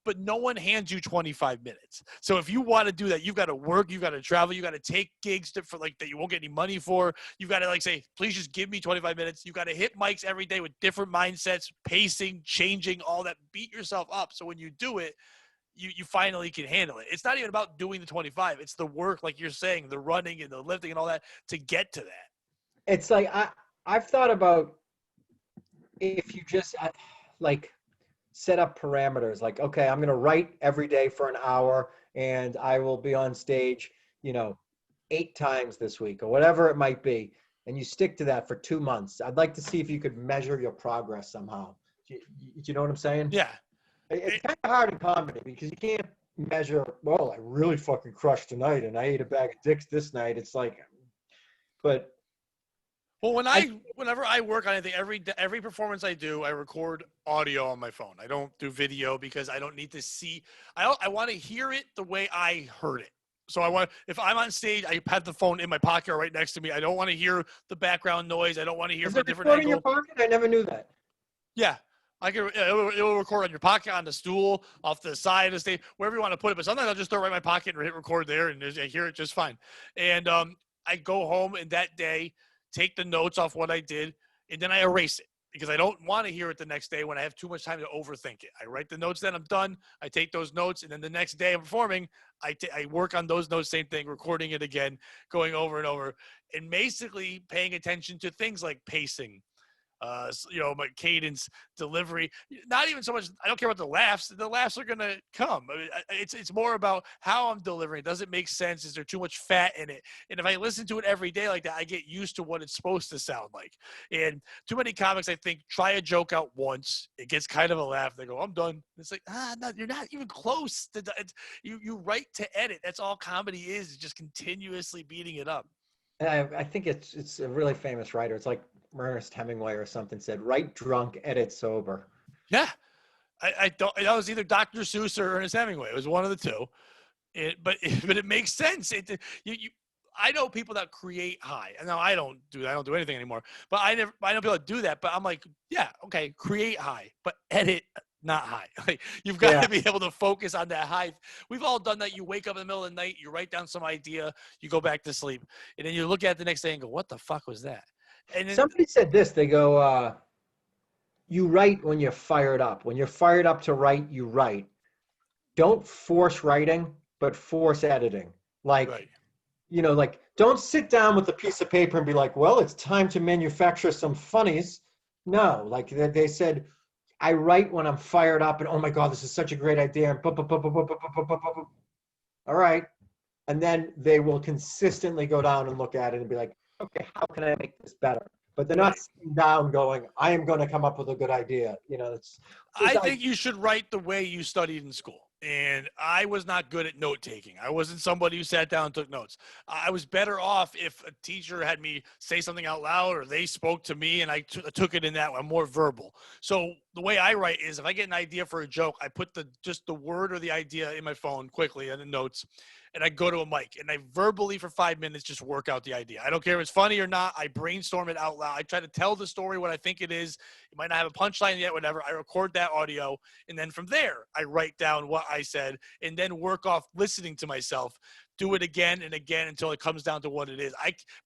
But no one hands you 25 minutes. So if you want to do that, you've got to work, you've got to travel, you got to take gigs that you won't get any money for. You've got to say, please just give me 25 minutes. You've got to hit mics every day with different mindsets, pacing, changing, all that. Beat yourself up. So when you do it, you finally can handle it. It's not even about doing the 25. It's the work, like you're saying, the running and the lifting and all that to get to that. It's like I've thought about if you just set up parameters like, okay, I'm going to write every day for an hour and I will be on stage, 8 times this week or whatever it might be. And you stick to that for 2 months. I'd like to see if you could measure your progress somehow. Do you know what I'm saying? Yeah. It's kind of hard in comedy because you can't measure, well, I really fucking crushed tonight and I ate a bag of dicks this night. It's like, but. Well, whenever I work on anything, every performance I do, I record audio on my phone. I don't do video because I don't need to see. I want to hear it the way I heard it. So if I'm on stage, I have the phone in my pocket or right next to me. I don't want to hear the background noise. I don't want to hear from a different angle. In your pocket? I never knew that. Yeah. It'll record on your pocket, on the stool, off the side of the stage, wherever you want to put it. But sometimes I'll just throw it right in my pocket and hit record there, and I hear it just fine. And I go home and that day, take the notes off what I did, and then I erase it because I don't want to hear it the next day when I have too much time to overthink it. I write the notes, then I'm done. I take those notes, and then the next day I'm performing, I work on those notes, same thing, recording it again, going over and over, and basically paying attention to things like pacing, my cadence, delivery. Not even so much. I don't care about the laughs. The laughs are gonna come. I mean, it's more about how I'm delivering. Does it make sense? Is there too much fat in it? And if I listen to it every day like that, I get used to what it's supposed to sound like. And too many comics, I think, try a joke out once. It gets kind of a laugh. They go, "I'm done." It's like, no, you're not even close. You write to edit. That's all comedy is just continuously beating it up. I think it's a really famous writer. It's like Ernest Hemingway or something said, write drunk, edit sober. Yeah. I don't. That was either Dr. Seuss or Ernest Hemingway. It was one of the two. But it makes sense. I know people that create high. And now I don't do anything anymore. But I know people that do that. But I'm like, yeah, okay, create high, but edit not high. Like you've got Yeah. to be able to focus on that high. We've all done that. You wake up in the middle of the night, you write down some idea, you go back to sleep, and then you look at it the next day and go, "What the fuck was that?" And then Somebody said this. They go, you write when you're fired up. When you're fired up to write, you write. Don't force writing, but force editing. Like, right, like don't sit down with a piece of paper and be like, well, it's time to manufacture some funnies. No, like they said, I write when I'm fired up and oh my God, this is such a great idea. And all right. And then they will consistently go down and look at it and be like, okay, how can I make this better? But they're not right. sitting down going, I am going to come up with a good idea. I think you should write the way you studied in school. And I was not good at note taking. I wasn't somebody who sat down and took notes. I was better off if a teacher had me say something out loud or they spoke to me and I took it in that way. I'm more verbal. So the way I write is if I get an idea for a joke, I put just the word or the idea in my phone quickly and the notes. And I go to a mic and I verbally for 5 minutes just work out the idea. I don't care if it's funny or not. I brainstorm it out loud. I try to tell the story what I think it is. It might not have a punchline yet, whatever. I record that audio. And then from there, I write down what I said and then work off listening to myself. Do it again and again until it comes down to what it is.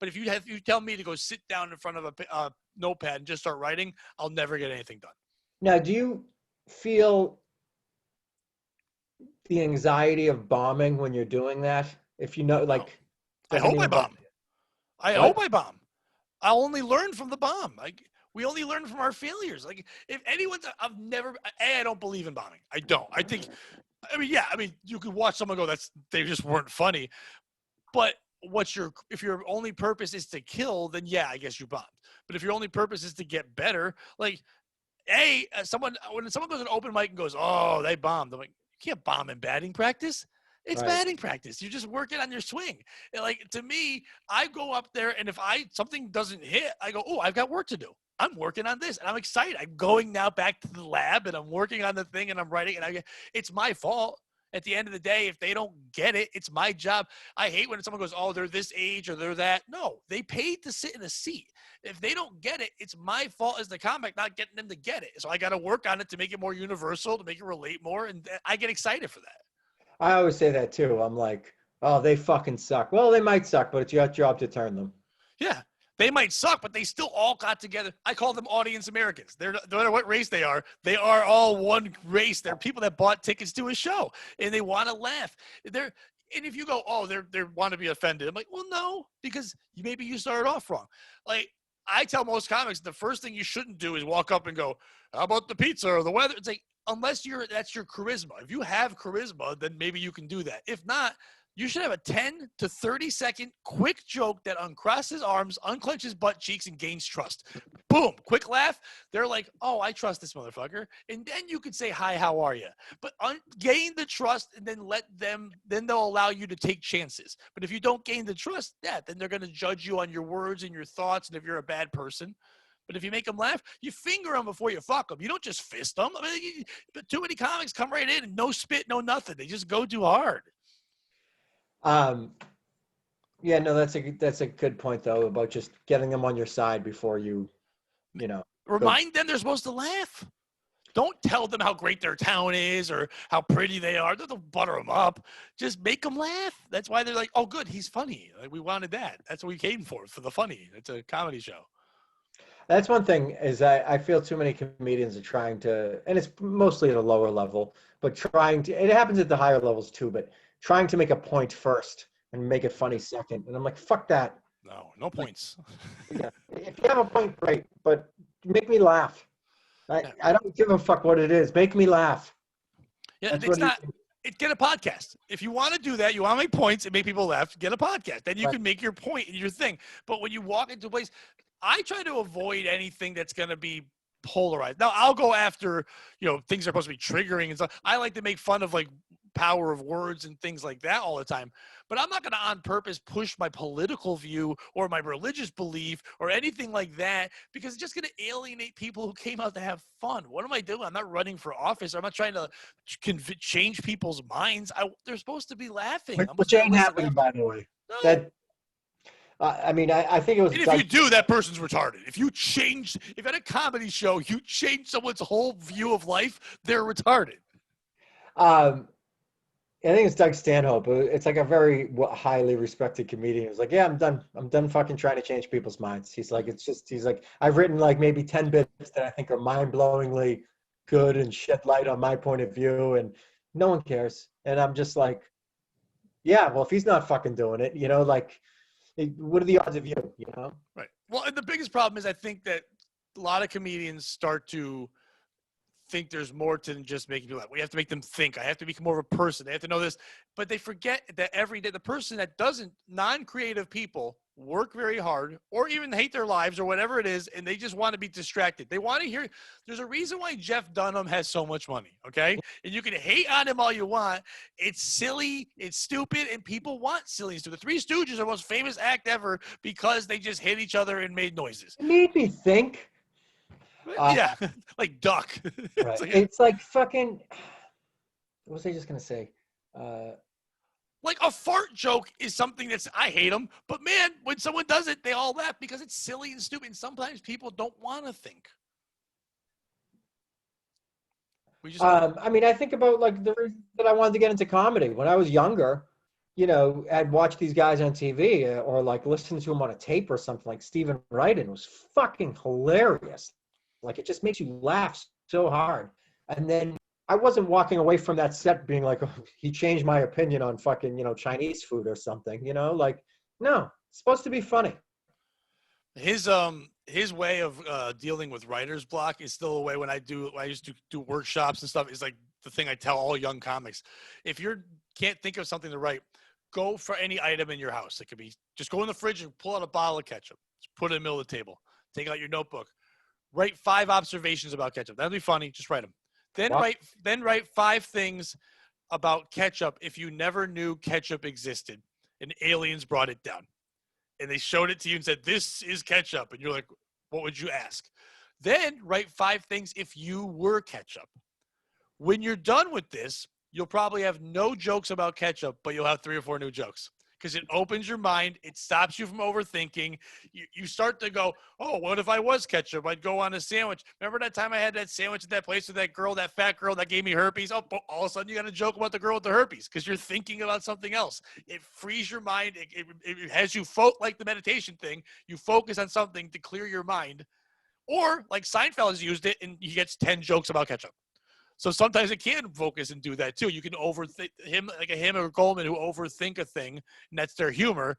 But if you tell me to go sit down in front of a notepad and just start writing, I'll never get anything done. Now, do you feel the anxiety of bombing when you're doing that? If you know, No. like, I doesn't hope I even bother bomb. you. I hope What? I bomb. I'll only learn from the bomb. Like we only learn from our failures. Like if anyone's, I've never. I don't believe in bombing. I don't. I think. I mean, yeah. I mean, you could watch someone go. They just weren't funny. But if your only purpose is to kill, then yeah, I guess you bombed. But if your only purpose is to get better, like, when someone goes an open mic and goes, oh, they bombed. I'm like, you can't bomb in batting practice. It's Right. batting practice. You're just working on your swing. And like to me, I go up there and if something doesn't hit, I go, oh, I've got work to do. I'm working on this and I'm excited. I'm going now back to the lab and I'm working on the thing and I'm writing and it's my fault. At the end of the day, if they don't get it, it's my job. I hate when someone goes, oh, they're this age or they're that. No, they paid to sit in a seat. If they don't get it, it's my fault as the comic not getting them to get it. So I got to work on it to make it more universal, to make it relate more. And I get excited for that. I always say that too. I'm like, oh, they fucking suck. Well, they might suck, but it's your job to turn them. Yeah. They might suck, but they still all got together. I call them audience Americans. No matter what race they are all one race. They're people that bought tickets to a show and they want to laugh. And if you go, oh, they want to be offended. I'm like, well, no, because maybe you started off wrong. Like I tell most comics, the first thing you shouldn't do is walk up and go, how about the pizza or the weather? It's like, unless that's your charisma. If you have charisma, then maybe you can do that. If not, you should have a 10 to 30-second quick joke that uncrosses arms, unclenches butt cheeks, and gains trust. Boom, quick laugh. They're like, oh, I trust this motherfucker. And then you could say, hi, how are you? But gain the trust and then they'll allow you to take chances. But if you don't gain the trust, then they're going to judge you on your words and your thoughts and if you're a bad person. But if you make them laugh, you finger them before you fuck them. You don't just fist them. I mean, but too many comics come right in and no spit, no nothing. They just go too hard. Yeah, no, that's a good point though about just getting them on your side before you know. Remind them they're supposed to laugh. Don't tell them how great their town is or how pretty they are. Don't butter them up. Just make them laugh. That's why they're like, oh, good, he's funny. Like, we wanted that. That's what we came for the funny. It's a comedy show. That's one thing is I feel too many comedians are trying to, and it's mostly at a lower level, but it happens at the higher levels too, but trying to make a point first and make it funny second. And I'm like, fuck that. No points. Yeah. If you have a point, great, but make me laugh. I don't give a fuck what it is. Make me laugh. Yeah, get a podcast. If you want to do that, you want to make points and make people laugh, get a podcast. Then you can make your point and your thing. But when you walk into a place, I try to avoid anything that's going to be polarized. Now, I'll go after, things are supposed to be triggering and stuff. I like to make fun of like power of words and things like that all the time. But I'm not going to on purpose push my political view or my religious belief or anything like that because it's just going to alienate people who came out to have fun. What am I doing? I'm not running for office. I'm not trying to change people's minds. They're supposed to be laughing. Which ain't happening, by the way. No. I think it was And if Doug. you do, that person's retarded. If at a comedy show you change someone's whole view of life, they're retarded. Um, I think it's Doug Stanhope. It's like a very highly respected comedian. He's like, yeah, I'm done. I'm done fucking trying to change people's minds. He's like, he's like, I've written like maybe 10 bits that I think are mind-blowingly good and shed light on my point of view, and no one cares. And I'm just like, yeah, well, if he's not fucking doing it, like, what are the odds of you? Right. Well, and the biggest problem is I think that a lot of comedians start to think there's more to than just making people laugh. We have to make them think. I have to become more of a person. They have to know this. But they forget that every day, the person that doesn't, non-creative people work very hard or even hate their lives or whatever it is, and they just want to be distracted. They want to hear. There's a reason why Jeff Dunham has so much money, okay? And you can hate on him all you want. It's silly, it's stupid, and people want silly and stupid. The Three Stooges are the most famous act ever because they just hit each other and made noises. It made me think. Yeah, like duck. Right. It's like fucking. What was I just gonna say? Like a fart joke is something that's, I hate them, but man, when someone does it, they all laugh because it's silly and stupid. And sometimes people don't want to think. I think about like the reason that I wanted to get into comedy when I was younger. I'd watch these guys on TV or like listen to them on a tape or something like Stephen Wright, and it was fucking hilarious. Like it just makes you laugh so hard. And then I wasn't walking away from that set being like, oh, he changed my opinion on fucking, Chinese food or something, like, no, it's supposed to be funny. His way of dealing with writer's block is still a way when I used to do workshops and stuff, is like the thing I tell all young comics. If you can't think of something to write, go for any item in your house. It could be just go in the fridge and pull out a bottle of ketchup. Just put it in the middle of the table. Take out your notebook. Write 5 observations about ketchup. That'll be funny. Just write them. Then write 5 things about ketchup if you never knew ketchup existed and aliens brought it down. And they showed it to you and said, this is ketchup. And you're like, what would you ask? Then write 5 things if you were ketchup. When you're done with this, you'll probably have no jokes about ketchup, but you'll have 3 or 4 new jokes. Because it opens your mind. It stops you from overthinking. You start to go, oh, what if I was ketchup? I'd go on a sandwich. Remember that time I had that sandwich at that place with that girl, that fat girl that gave me herpes? Oh, all of a sudden you got a joke about the girl with the herpes because you're thinking about something else. It frees your mind. It has you like the meditation thing. You focus on something to clear your mind. Or like Seinfeld has used it, and he gets 10 jokes about ketchup. So sometimes it can focus and do that too. You can overthink him, like him or Goldman, who overthink a thing, and that's their humor.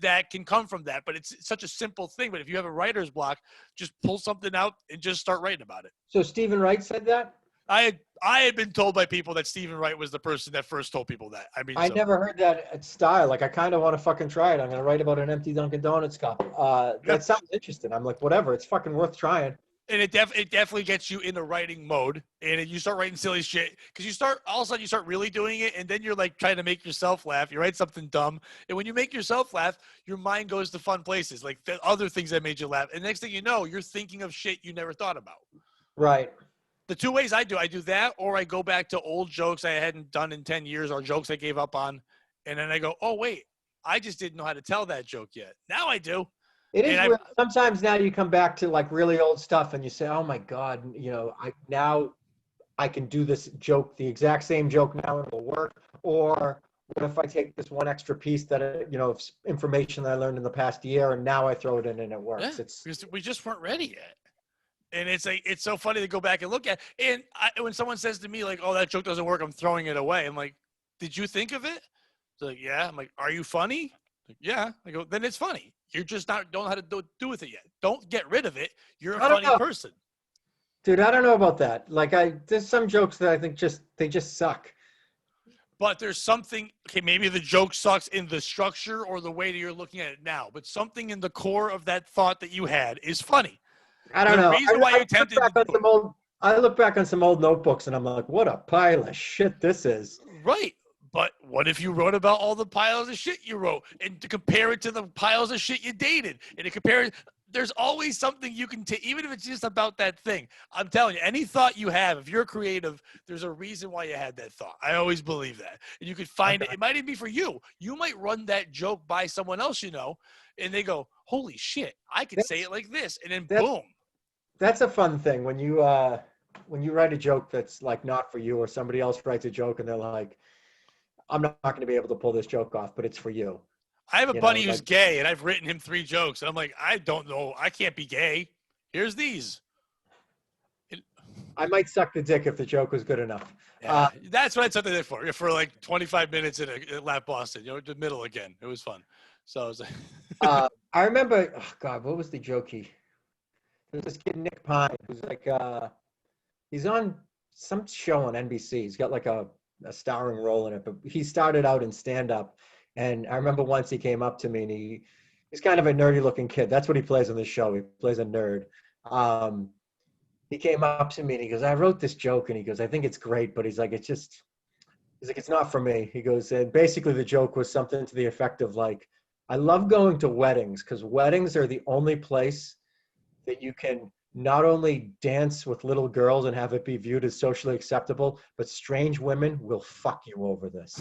That can come from that, but it's such a simple thing. But if you have a writer's block, just pull something out and just start writing about it. So Stephen Wright said that? I had been told by people that Stephen Wright was the person that first told people that. I never heard that style. Like I kind of want to fucking try it. I'm gonna write about an empty Dunkin' Donuts cup. That sounds interesting. I'm like, whatever. It's fucking worth trying. And it definitely gets you in the writing mode, and you start writing silly shit because all of a sudden you start really doing it, and then you're like trying to make yourself laugh. You write something dumb, and when you make yourself laugh, your mind goes to fun places, like the other things that made you laugh. And next thing you know, you're thinking of shit you never thought about. Right. The 2 ways I do that, or I go back to old jokes I hadn't done in 10 years or jokes I gave up on, and then I go, oh wait, I just didn't know how to tell that joke yet. Now I do. It is weird. Sometimes now you come back to like really old stuff and you say, oh my God, I can do this joke, the exact same joke now, and it'll work. Or what if I take this one extra piece that, of information that I learned in the past year and now I throw it in and it works. Yeah, because we just weren't ready yet. And it's so funny to go back and look at. And when someone says to me like, oh, that joke doesn't work, I'm throwing it away. I'm like, did you think of it? They're like, yeah. I'm like, are you funny? Like, yeah. I go, then it's funny. You're just don't know how to do with it yet. Don't get rid of it. You're a funny person. Dude, I don't know about that. Like there's some jokes that I think they just suck. But there's something, okay, maybe the joke sucks in the structure or the way that you're looking at it now, but something in the core of that thought that you had is funny. I don't know. I look back on some old notebooks and I'm like, what a pile of shit this is. Right. But what if you wrote about all the piles of shit you wrote and to compare it to the piles of shit you dated and to compare it? there's always something you can take, even if it's just about that thing. I'm telling you, any thought you have, if you're creative, there's a reason why you had that thought. I always believe that. And you could find it. It might even be for you. You might run that joke by someone else, and they go, holy shit, I could say it like this. And then boom. That's a fun thing when you write a joke that's like not for you, or somebody else writes a joke and they're like, I'm not going to be able to pull this joke off, but it's for you. I have a buddy who's gay, and I've written him 3 jokes, and I'm like, I don't know. I can't be gay. Here's these. I might suck the dick if the joke was good enough. Yeah, that's what I took it for like 25 minutes at Lap Boston, the middle again. It was fun. So I was like, I remember, oh God, what was the joke there's this kid, Nick Pine, who's like, he's on some show on NBC. He's got like a starring role in it, but he started out in stand-up. And I remember once he came up to me, and he's kind of a nerdy looking kid. That's what he plays on this show. He plays a nerd. He came up to me and he goes, I wrote this joke. And he goes, I think it's great, but he's like, it's not for me. He goes, and basically the joke was something to the effect of like, I love going to weddings because weddings are the only place that you can not only dance with little girls and have it be viewed as socially acceptable, but strange women will fuck you over this.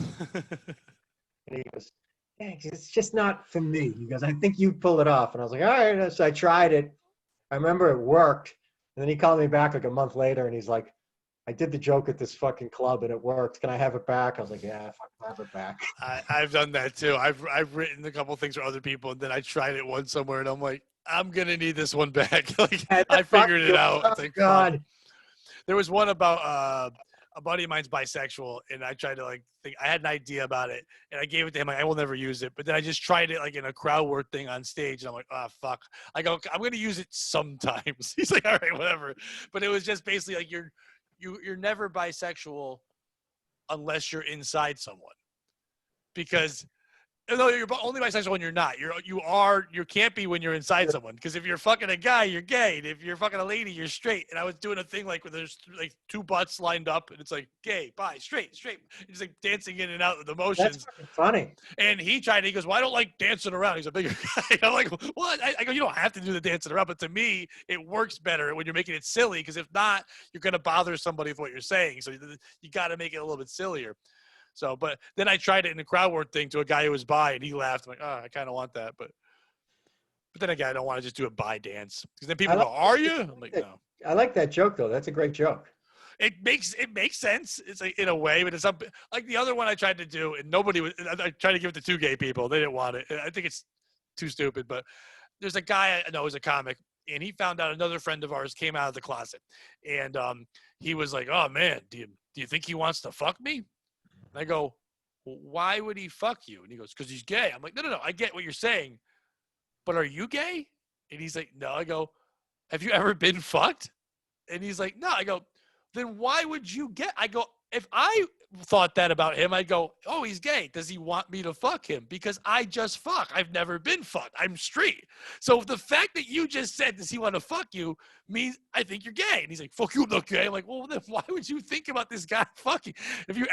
And he goes, thanks, it's just not for me. He goes, I think you pull it off. And I was like, all right. So I tried it. I remember it worked. And then he called me back like a month later and he's like, I did the joke at this fucking club and it worked. Can I have it back? I was like, yeah, fuck, have it back. I've done that too. I've written a couple things for other people, and then I tried it once somewhere, and I'm like, I'm gonna need this one back. Like I figured it out. Oh, like, God. There was one about a buddy of mine's bisexual, and I tried to like think. I had an idea about it, and I gave it to him. Like, I will never use it, but then I just tried it like in a crowd work thing on stage, and I'm like, oh fuck. I go, I'm gonna use it sometimes. He's like, all right, whatever. But it was just basically like you're never bisexual unless you're inside someone, because no, you're only bisexual when you're not. You can't be when you're inside someone. Because if you're fucking a guy, you're gay. And if you're fucking a lady, you're straight. And I was doing a thing like where there's like 2 butts lined up, and it's like gay, bi, straight. He's like dancing in and out with emotions. That's funny. And he goes, well, I don't like dancing around. He's a bigger guy. I'm like, what? I go, you don't have to do the dancing around, but to me, it works better when you're making it silly. Because if not, you're gonna bother somebody with what you're saying. So you got to make it a little bit sillier. So, but then I tried it in the crowd work thing to a guy who was bi, and he laughed. I'm like, oh, I kind of want that, but then again, I don't want to just do a bi dance because then people go, "Are you?" I'm like, no. I like that joke though. That's a great joke. It makes sense. It's like in a way, but it's like the other one I tried to do, and nobody was. I tried to give it to 2 gay people. They didn't want it. I think it's too stupid. But there's a guy I know who's a comic, and he found out another friend of ours came out of the closet, and he was like, "Oh man, do you think he wants to fuck me?" And I go, well, why would he fuck you? And he goes, because he's gay. I'm like, no. I get what you're saying. But are you gay? And he's like, no. I go, have you ever been fucked? And he's like, no. I go, then why would you I go, if I thought that about him, I'd go, oh, he's gay. Does he want me to fuck him? Because I just fuck. I've never been fucked. I'm straight. So the fact that you just said, does he want to fuck you, means I think you're gay. And he's like, fuck you, I'm not gay. I'm like, well, then why would you think about this guy fucking? If you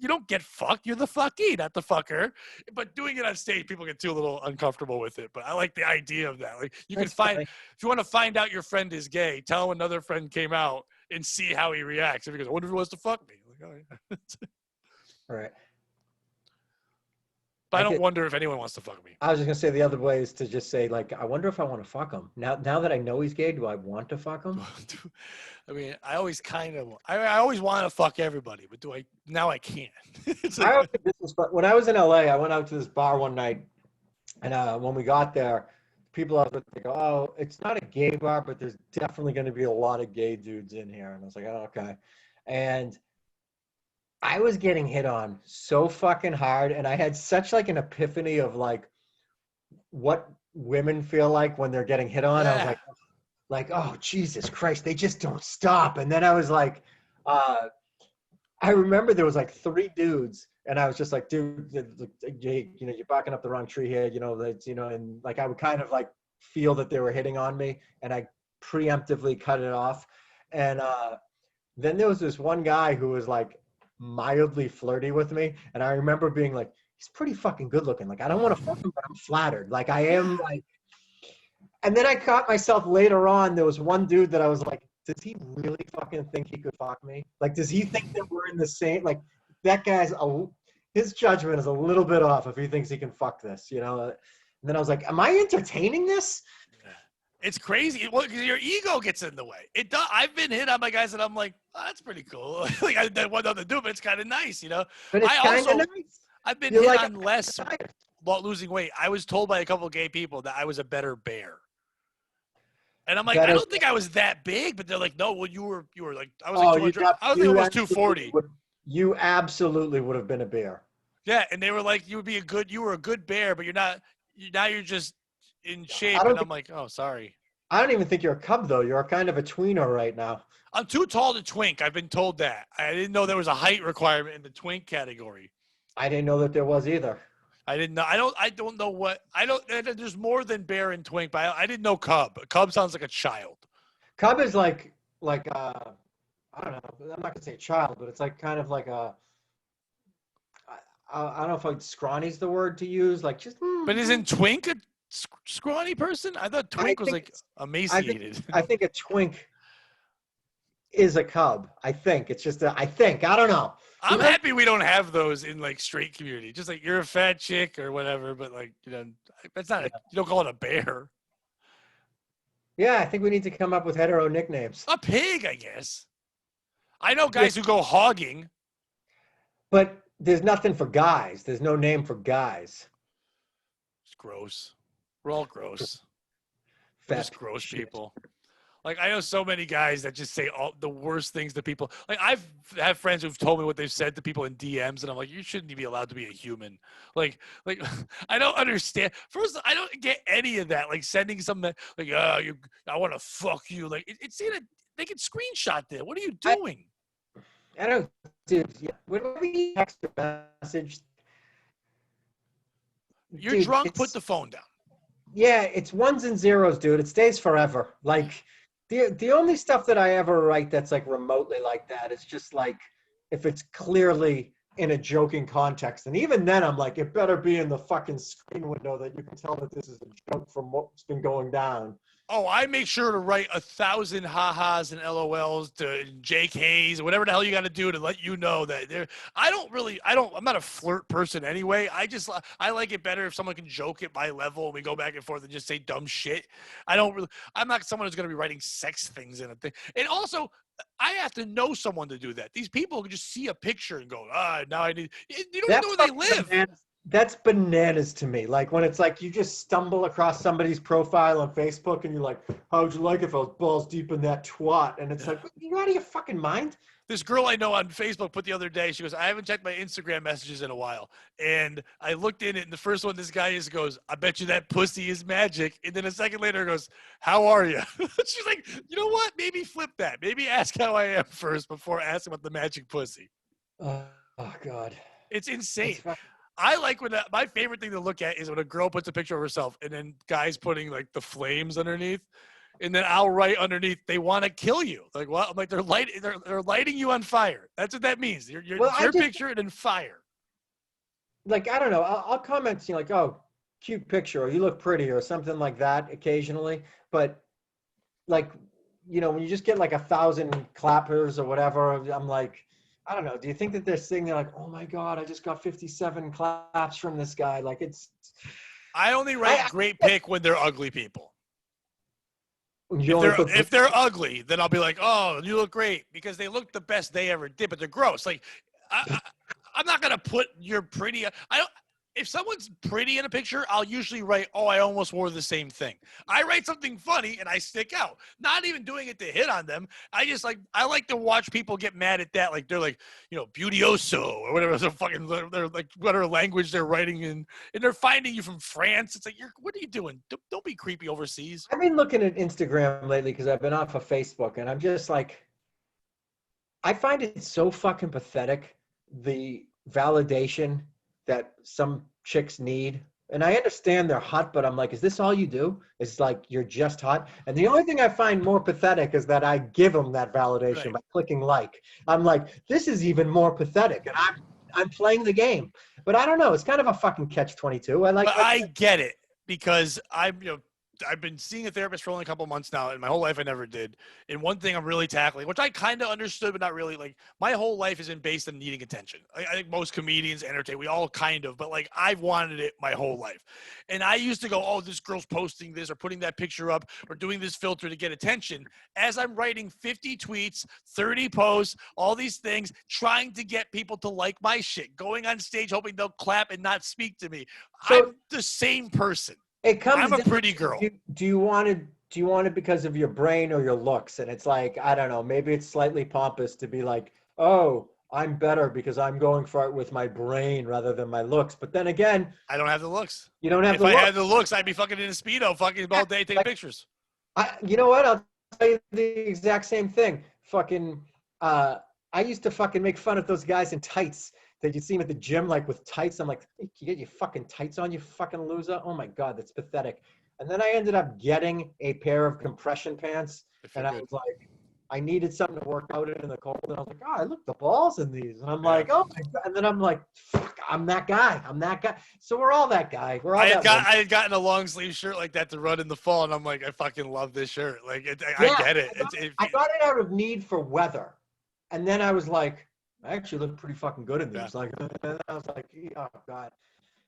don't get fucked, you're the fucky, not the fucker. But doing it on stage, people get too a little uncomfortable with it. But I like the idea of that. Like you can find, if you want to find out your friend is gay, tell him another friend came out and see how he reacts. If he goes, I wonder if he wants to fuck me. Like, oh, yeah. All right. But I don't wonder if anyone wants to fuck me. I was just gonna say the other way is to just say like, I wonder if I want to fuck him. Now that I know he's gay, do I want to fuck him? I mean, I always I always want to fuck everybody, but now I can't. Like, when I was in LA, I went out to this bar one night, and when we got there, people out there go, oh, it's not a gay bar, but there's definitely going to be a lot of gay dudes in here. And I was like, oh, okay. And I was getting hit on so fucking hard, and I had such like an epiphany of like what women feel like when they're getting hit on. Yeah. I was like, oh Jesus Christ, they just don't stop. And then I was like, I remember there was like 3 dudes, and I was just like, dude, you're barking up the wrong tree here, and like I would kind of like feel that they were hitting on me, and I preemptively cut it off. And then there was this one guy who was like mildly flirty with me, and I remember being like, he's pretty fucking good looking. Like I don't want to fuck him, but I'm flattered. Like I am like, And then I caught myself later on. There was one dude that I was like, does he really fucking think he could fuck me? Like, does he think that we're in the same? Like, that guy's his judgment is a little bit off if he thinks he can fuck this, you know? And then I was like, am I entertaining this? It's crazy. Well, 'cause your ego gets in the way. It does. I've been hit on by guys that I'm like, oh, that's pretty cool. Like I didn't want nothing to do, but it's kind of nice, you know. But it's kind of nice. I've been You're hit like, on less about losing weight. I was told by a couple of gay people that I was a better bear. And I'm like, I don't think I was that big, but they're like, no, well, you were like, I was like 200. I was like almost 240. You absolutely would have been a bear. Yeah, and they were like, you were a good bear, but now you're just in shape. And I'm like, oh, sorry. I don't even think you're a cub, though. You're kind of a tweener right now. I'm too tall to twink. I've been told that. I didn't know there was a height requirement in the twink category. I didn't know that there was either. I didn't know. I don't know what. There's more than bear and twink, but I didn't know cub. Cub sounds like a child. Cub is like I don't know. I'm not gonna say child, but it's like kind of like a. I don't know if like scrawny's the word to use. Like just. But isn't twink a scrawny person? I thought twink was like emaciated. I think a twink is a cub. I think it's just I think. I don't know. I'm happy we don't have those in like straight community. Just like you're a fat chick or whatever, but like, you know, that's not you don't call it a bear. Yeah, I think we need to come up with hetero nicknames. A pig, I guess. I know guys who go hogging. But there's nothing for guys. There's no name for guys. It's gross. We're all gross. Fat just gross people. Like, I know so many guys that just say all the worst things to people. Like, I've had friends who've told me what they've said to people in DMs, and I'm like, you shouldn't be allowed to be a human. Like, I don't understand. First, I don't get any of that. Like, sending something like, I want to fuck you. Like, it's in a, they can screenshot that. What are you doing? I don't, dude. Yeah. Whenever you text a message, you're drunk, put the phone down. Yeah, it's ones and zeros, dude. It stays forever. Like, the only stuff that I ever write that's like remotely like that is just like if it's clearly in a joking context. And even then I'm like, it better be in the fucking screen window that you can tell that this is a joke from what's been going down. Oh, I make sure to write 1,000 ha-has and LOLs to Jake Hayes or whatever the hell you got to do to let you know that I'm not a flirt person anyway. I like it better if someone can joke at my level and we go back and forth and just say dumb shit. I'm not someone who's going to be writing sex things in a thing. And also, I have to know someone to do that. These people can just see a picture and go, now I need, you don't know where they live. That's bananas to me. Like when it's like you just stumble across somebody's profile on Facebook and you're like, how would you like if I was balls deep in that twat? And it's like, you out of your fucking mind? This girl I know on Facebook put the other day, she goes, I haven't checked my Instagram messages in a while. And I looked in it, and the first one this guy goes, I bet you that pussy is magic. And then a second later goes, how are you? She's like, you know what? Maybe flip that. Maybe ask how I am first before asking about the magic pussy. Oh God. It's insane. I like when my favorite thing to look at is when a girl puts a picture of herself and then guys putting like the flames underneath, and then I'll write underneath, they want to kill you. Like, what? I'm like, they're lighting you on fire. That's what that means. Your picture and then fire. Like, I don't know. I'll comment, like, oh, cute picture, or you look pretty, or something like that occasionally. But like, when you just get like 1,000 clappers or whatever, I'm like, I don't know. Do you think that they're sitting there like, oh my God, I just got 57 claps from this guy? Like I only write great pic when they're ugly people. If they're ugly, then I'll be like, oh, you look great, because they look the best they ever did, but they're gross. Like I'm not gonna put you're pretty. If someone's pretty in a picture, I'll usually write, oh, I almost wore the same thing. I write something funny and I stick out. Not even doing it to hit on them. I like to watch people get mad at that. Like they're like, beautioso or whatever. They're like whatever language they're writing in, and they're finding you from France. It's like, what are you doing? Don't be creepy overseas. I've been looking at Instagram lately because I've been off of Facebook, and I'm just like, I find it so fucking pathetic, the validation that some chicks need. And I understand they're hot, but I'm like, is this all you do? It's like, you're just hot. And the only thing I find more pathetic is that I give them that validation by clicking like. I'm like, this is even more pathetic. And I'm playing the game. But I don't know. It's kind of a fucking catch-22. I get it, because I'm, I've been seeing a therapist for only a couple months now, and my whole life I never did. And one thing I'm really tackling, which I kind of understood, but not really, like my whole life has been based on needing attention. I think most comedians entertain, we all kind of, but like I've wanted it my whole life. And I used to go, oh, this girl's posting this or putting that picture up or doing this filter to get attention. As I'm writing 50 tweets, 30 posts, all these things, trying to get people to like my shit, going on stage hoping they'll clap and not speak to me. So I'm the same person. it comes I'm a down pretty to, girl. do you want it? Do you want it because of your brain or your looks? And it's like, I don't know, maybe it's slightly pompous to be like, oh, I'm better because I'm going for it with my brain rather than my looks. But then again, I don't have the looks. you don't have If the I looks. had the looks, I'd be fucking in a Speedo fucking all day taking Like, pictures. you know what? I'll tell you the exact same thing. Fucking, I used to fucking make fun of those guys in tights that you see them at the gym, like with tights. I'm like, hey, you get your fucking tights on, you fucking loser. Oh my God, that's pathetic. And then I ended up getting a pair of compression pants, and I was like, I needed something to work out in the cold, and I was like, oh, I look the balls in these, and I'm like, oh my God. And then I'm like, fuck, I'm that guy. I'm that guy. So we're all that guy. We're all I that one. had gotten a long sleeve shirt like that to run in the fall, and I'm like, I fucking love this shirt. Like, I Yeah, get it. I got it out of need for weather, and then I was like, I actually look pretty fucking good in these. Yeah. Like, I was like, oh God.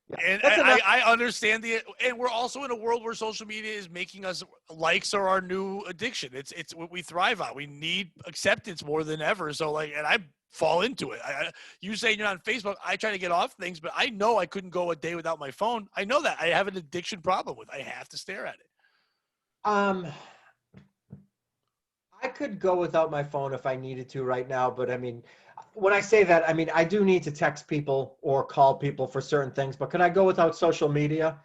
Yeah. And That's enough. I understand and we're also in a world where social media is making us likes are our new addiction. It's what we thrive on. We need acceptance more than ever. So like, and I fall into it. You saying you're on Facebook, I try to get off things, but I know I couldn't go a day without my phone. I know that I have an addiction problem with. I have to stare at it. I could go without my phone if I needed to right now, but I mean, when I say that, I mean, I do need to text people or call people for certain things, but can I go without social media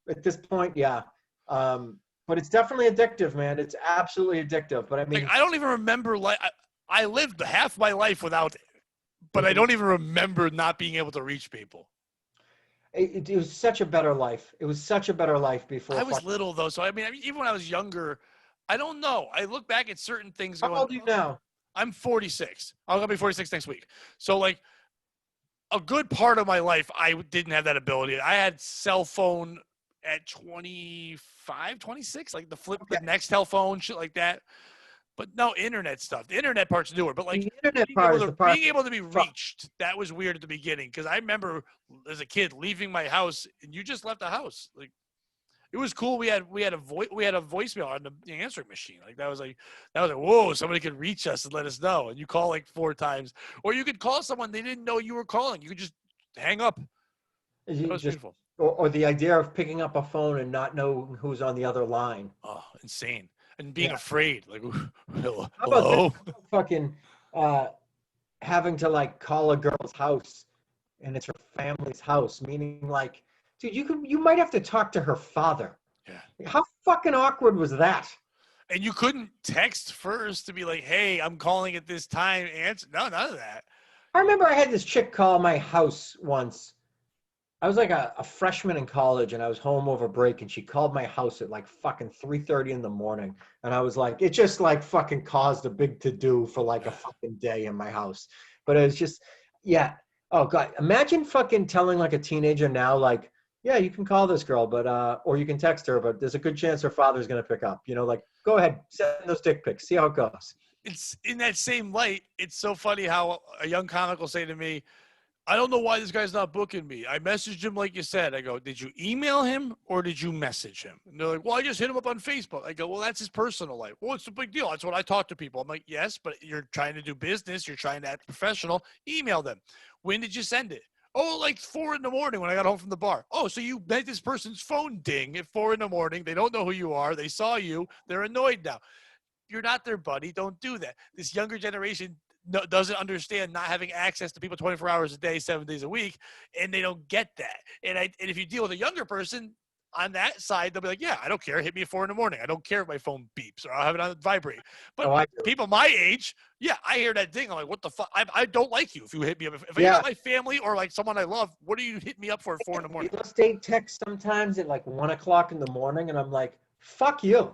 at this point? Yeah. But it's definitely addictive, man. It's absolutely addictive. But I mean, Like I don't even remember I lived half my life without it, but I mhm. don't even remember not being able to reach people. It was such a better life. It was such a better life before. I was little though, so I mean, even when I was younger, I don't know. I look back at certain things How going, old are you now? I'm 46. I'm gonna be 46 next week. So like a good part of my life, I didn't have that ability. I had cell phone at 25, 26, like the flip, the Okay. Nextel phone, shit like that. But no internet stuff. The internet part's newer, but like The internet part is the part. being able to be reached, that was weird at the beginning because I remember as a kid leaving my house and you just left the house. Like it was cool. We had a voicemail on the answering machine. Like that was like whoa, somebody could reach us and let us know. And you call like 4 times, or you could call someone they didn't know you were calling. You could just hang up. That You was just, beautiful. or the idea of picking up a phone and not knowing who's on the other line. Oh, insane. And being Yeah. afraid, like How about this? hello. How about fucking uh, having to like call a girl's house and it's her family's house, meaning like, dude, you might have to talk to her father. Yeah. How fucking awkward was that? And you couldn't text first to be like, hey, I'm calling at this time. Answer. No, none of that. I remember I had this chick call my house once. I was like a freshman in college and I was home over break and she called my house at like fucking 3:30 in the morning. And I was like, it just like fucking caused a big to-do for like a fucking day in my house. But it was just, yeah. Oh God, imagine fucking telling like a teenager now, like, yeah, you can call this girl, but or you can text her, but there's a good chance her father's gonna pick up. You know, like, go ahead, send those dick pics, see how it goes. It's in that same light. It's so funny how a young comic will say to me, I don't know why this guy's not booking me. I messaged him like you said. I go, did you email him or did you message him? And they're like, well, I just hit him up on Facebook. I go, well, that's his personal life. Well, it's a big deal. That's what I talk to people. I'm like, yes, but you're trying to do business. You're trying to act professional. Email them. When did you send it? Oh, like 4 in the morning when I got home from the bar. Oh, so you made this person's phone ding at 4 in the morning. They don't know who you are. They saw you. They're annoyed now. You're not their buddy. Don't do that. This younger generation doesn't understand not having access to people 24 hours a day, 7 days a week, and they don't get that. And if you deal with a younger person on that side, they'll be like, yeah, I don't care. Hit me at 4 in the morning. I don't care if my phone beeps or I'll have it on vibrate. But Oh, I do. people my age, yeah, I hear that ding. I'm like, what the fuck? I don't like you if you hit me up. If you're Yeah. not my family or like someone I love, what do you hit me up for at 4 in the morning? Real estate text sometimes at like 1 o'clock in the morning, and I'm like, fuck you.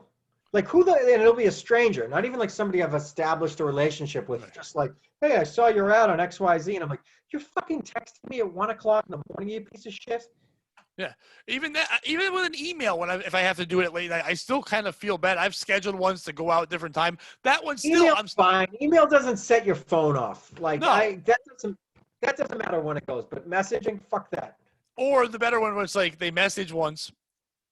Like and it'll be a stranger, not even like somebody I've established a relationship with, Right. just like, hey, I saw your ad on XYZ. And I'm like, you're fucking texting me at 1 o'clock in the morning, you piece of shit. Yeah, even that, even with an email, if I have to do it at late night, I still kind of feel bad. I've scheduled ones to go out at different time. That one still, Email's fine. Email doesn't set your phone off. Like no. that doesn't matter when it goes. But messaging, fuck that. Or the better one was like they message once,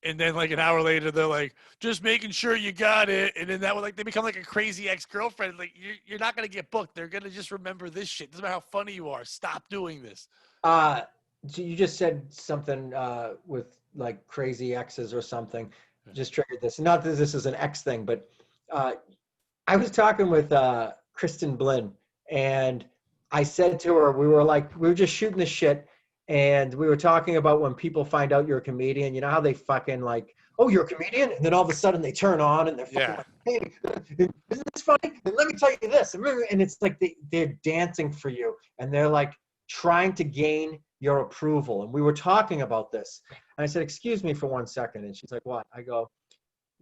and then like an hour later they're like, just making sure you got it, and then that one like they become like a crazy ex-girlfriend. Like you're not gonna get booked. They're gonna just remember this shit. Doesn't matter how funny you are. Stop doing this. Uh, so you just said something with like crazy exes or something. Just triggered this. Not that this is an ex thing, but uh, I was talking with Kristen Blinn, and I said to her, we were just shooting the shit, and we were talking about when people find out you're a comedian. You know how they fucking like, oh, you're a comedian, and then all of a sudden they turn on and they're fucking like, hey, isn't this funny? And let me tell you this, and it's like they're dancing for you, and they're like trying to gain your approval. And we were talking about this, and I said, excuse me for 1 second, and she's like, what? I go,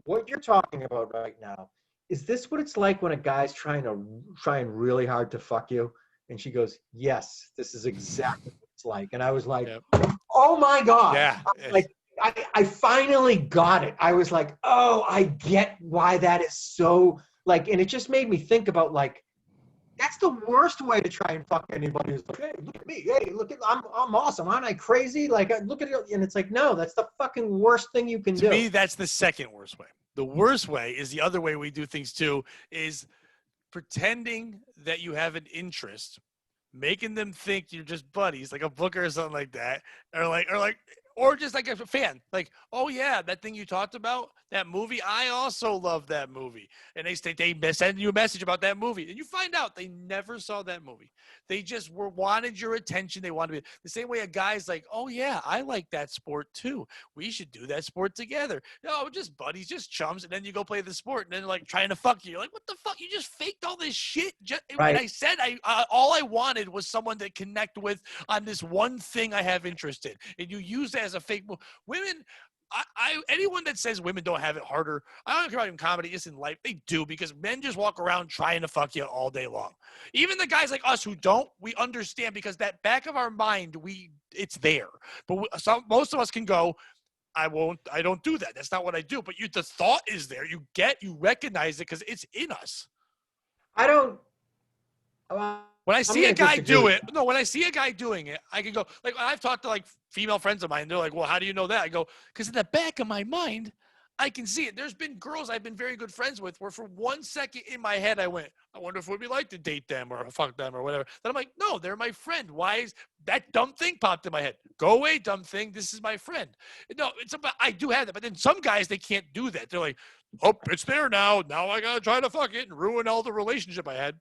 what you're talking about right now, is this what it's like when a guy's trying really hard to fuck you? And she goes, yes, this is exactly what it's like. And I was like, Yep. oh my God. Yeah. Like, I finally got it. I was like, oh, I get why that is so like, and it just made me think about like, that's the worst way to try and fuck anybody who's like, hey, look at me. Hey, look at, I'm awesome. Aren't I crazy? Like, look at it. And it's like, no, that's the fucking worst thing you can do. To me, that's the second worst way. The worst way is the other way we do things too, is pretending that you have an interest, making them think you're just buddies, like a booker or something like that, or just like a fan, like, oh yeah, that thing you talked about, that movie, I also love that movie, and they send you a message about that movie, and you find out they never saw that movie. They just wanted your attention. They wanted to be the same way a guy's like, oh yeah, I like that sport too. We should do that sport together. No, we're just buddies, just chums, and then you go play the sport, and then like trying to fuck you. You're like, what the fuck? You just faked all this shit. Right. And I said all I wanted was someone to connect with on this one thing I have interest in, and you use that as a fake move. Women, anyone that says women don't have it harder, I don't care about in comedy, just in life, they do, because men just walk around trying to fuck you all day long. Even the guys like us who don't, we understand, because that back of our mind, it's there. But most of us can go, I don't do that. That's not what I do. But the thought is there. You recognize it because it's in us. I don't. When I see a guy do it, no, when I see a guy doing it, I can go, like, I've talked to like female friends of mine, and they're like, well, how do you know that? I go, because in the back of my mind, I can see it. There's been girls I've been very good friends with where for 1 second in my head, I went, I wonder if it would be like to date them or fuck them or whatever. Then I'm like, no, they're my friend. Why is that dumb thing popped in my head? Go away, dumb thing. This is my friend. No, it's about, I do have that. But then some guys, they can't do that. They're like, oh, it's there now. Now I got to try to fuck it and ruin all the relationship I had.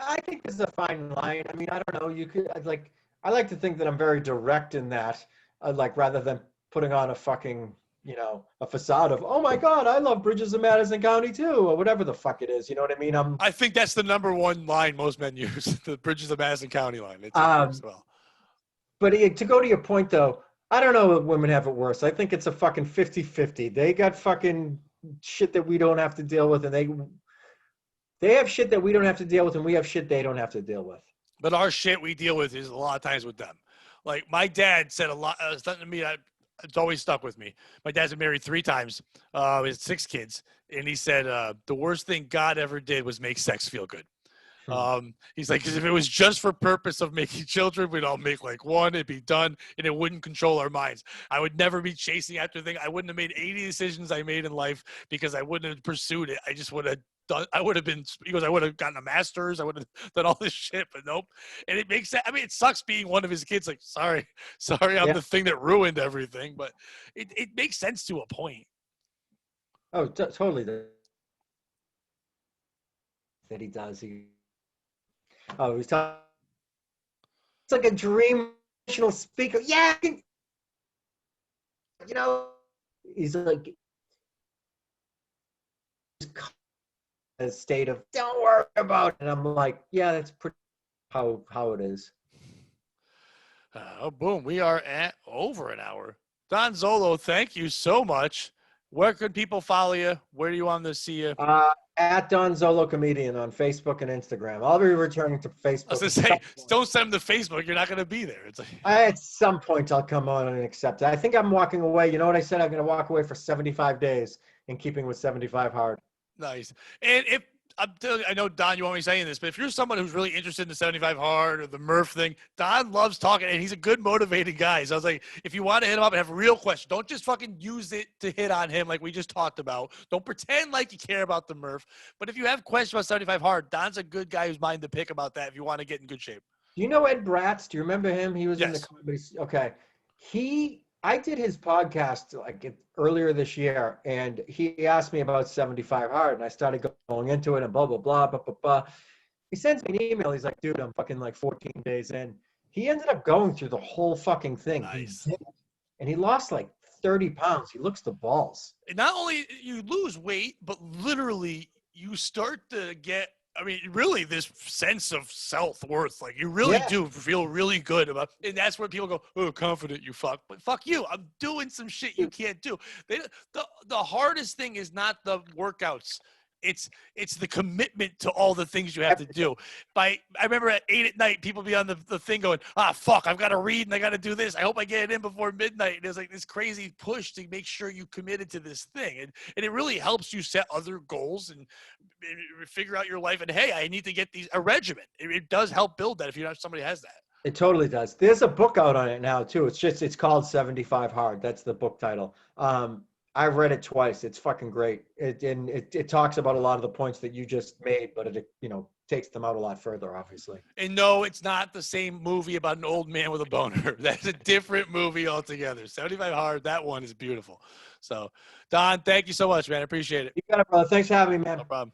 I think this is a fine line. I mean, I don't know. You could like. I like to think that I'm very direct in that, like rather than putting on a fucking, a facade of, oh my God, I love Bridges of Madison County too, or whatever the fuck it is. You know what I mean? I think that's the number one line most men use, the Bridges of Madison County line. It works well. But to go to your point though, I don't know if women have it worse. I think it's a fucking 50-50. They got fucking shit that we don't have to deal with, and they have shit that we don't have to deal with, and we have shit they don't have to deal with. But our shit we deal with is a lot of times with them. Like my dad said a lot, something to me it's always stuck with me. My dad's been married 3 times. He has 6 kids. And he said the worst thing God ever did was make sex feel good. He's like, because if it was just for purpose of making children, we'd all make like one, it'd be done, and it wouldn't control our minds. I would never be chasing after things. I wouldn't have made 80 decisions I made in life because I wouldn't have pursued it. I just would have done, I would have been, he goes, I would have gotten a master's. I would have done all this shit, but nope. And it makes sense. I mean, it sucks being one of his kids. Like, sorry, I'm the thing that ruined everything, but it makes sense to a point. Oh, totally. That he does. He's talking. It's like a dream speaker. Yeah, he's like a state of don't worry about it. And I'm like, yeah, that's pretty how it is. Oh, boom! We are at over an hour. Don Zollo, thank you so much. Where could people follow you? Where do you want them to see you? At Don Zollo Comedian on Facebook and Instagram. I'll be returning to I was Facebook gonna at say, some point. don't send them to Facebook. You're not gonna be there. It's like At some point, I'll come on and accept it. I think I'm walking away. You know what I said? I'm going to walk away for 75 days in keeping with 75 hard. nice. And if I'm telling you, I know Don, you won't be saying this, but if you're someone who's really interested in the 75 hard or the Murph thing, Don loves talking and he's a good motivated guy. So I was like, if you want to hit him up and have a real question, don't just fucking use it to hit on him like we just talked about. Don't pretend like you care about the Murph. But if you have questions about 75 hard, Don's a good guy who's mind to pick about that if you want to get in good shape. Do you know Ed Bratz? Do you remember him? He was in the Yes. comedy. Okay. I did his podcast like earlier this year, and he asked me about 75 hard, and I started going into it and blah, blah, blah, blah, blah, blah. He sends me an email. He's like, dude, I'm fucking like 14 days in. He ended up going through the whole fucking thing. Nice. He did, and he lost like 30 pounds. He looks the balls. And not only you lose weight, but literally you start to get, I mean, really this sense of self-worth. Like you really do feel really good about, and that's where people go, oh, confident you fuck. But fuck you. I'm doing some shit you can't do. The hardest thing is not the workouts. It's the commitment to all the things you have to do. I remember at 8 at night, people be on the thing going, fuck, I've got to read and I got to do this. I hope I get it in before midnight. And there's like this crazy push to make sure you committed to this thing. And it really helps you set other goals and figure out your life. And hey, I need to get a regimen. It does help build that if you know somebody has that. It totally does. There's a book out on it now too. It's called 75 Hard. That's the book title. I've read it twice. It's fucking great. It talks about a lot of the points that you just made, but it takes them out a lot further, obviously. And no, it's not the same movie about an old man with a boner. That's a different movie altogether. 75 Hard, that one is beautiful. So, Don, thank you so much, man. I appreciate it. You got it, brother. Thanks for having me, man. No problem.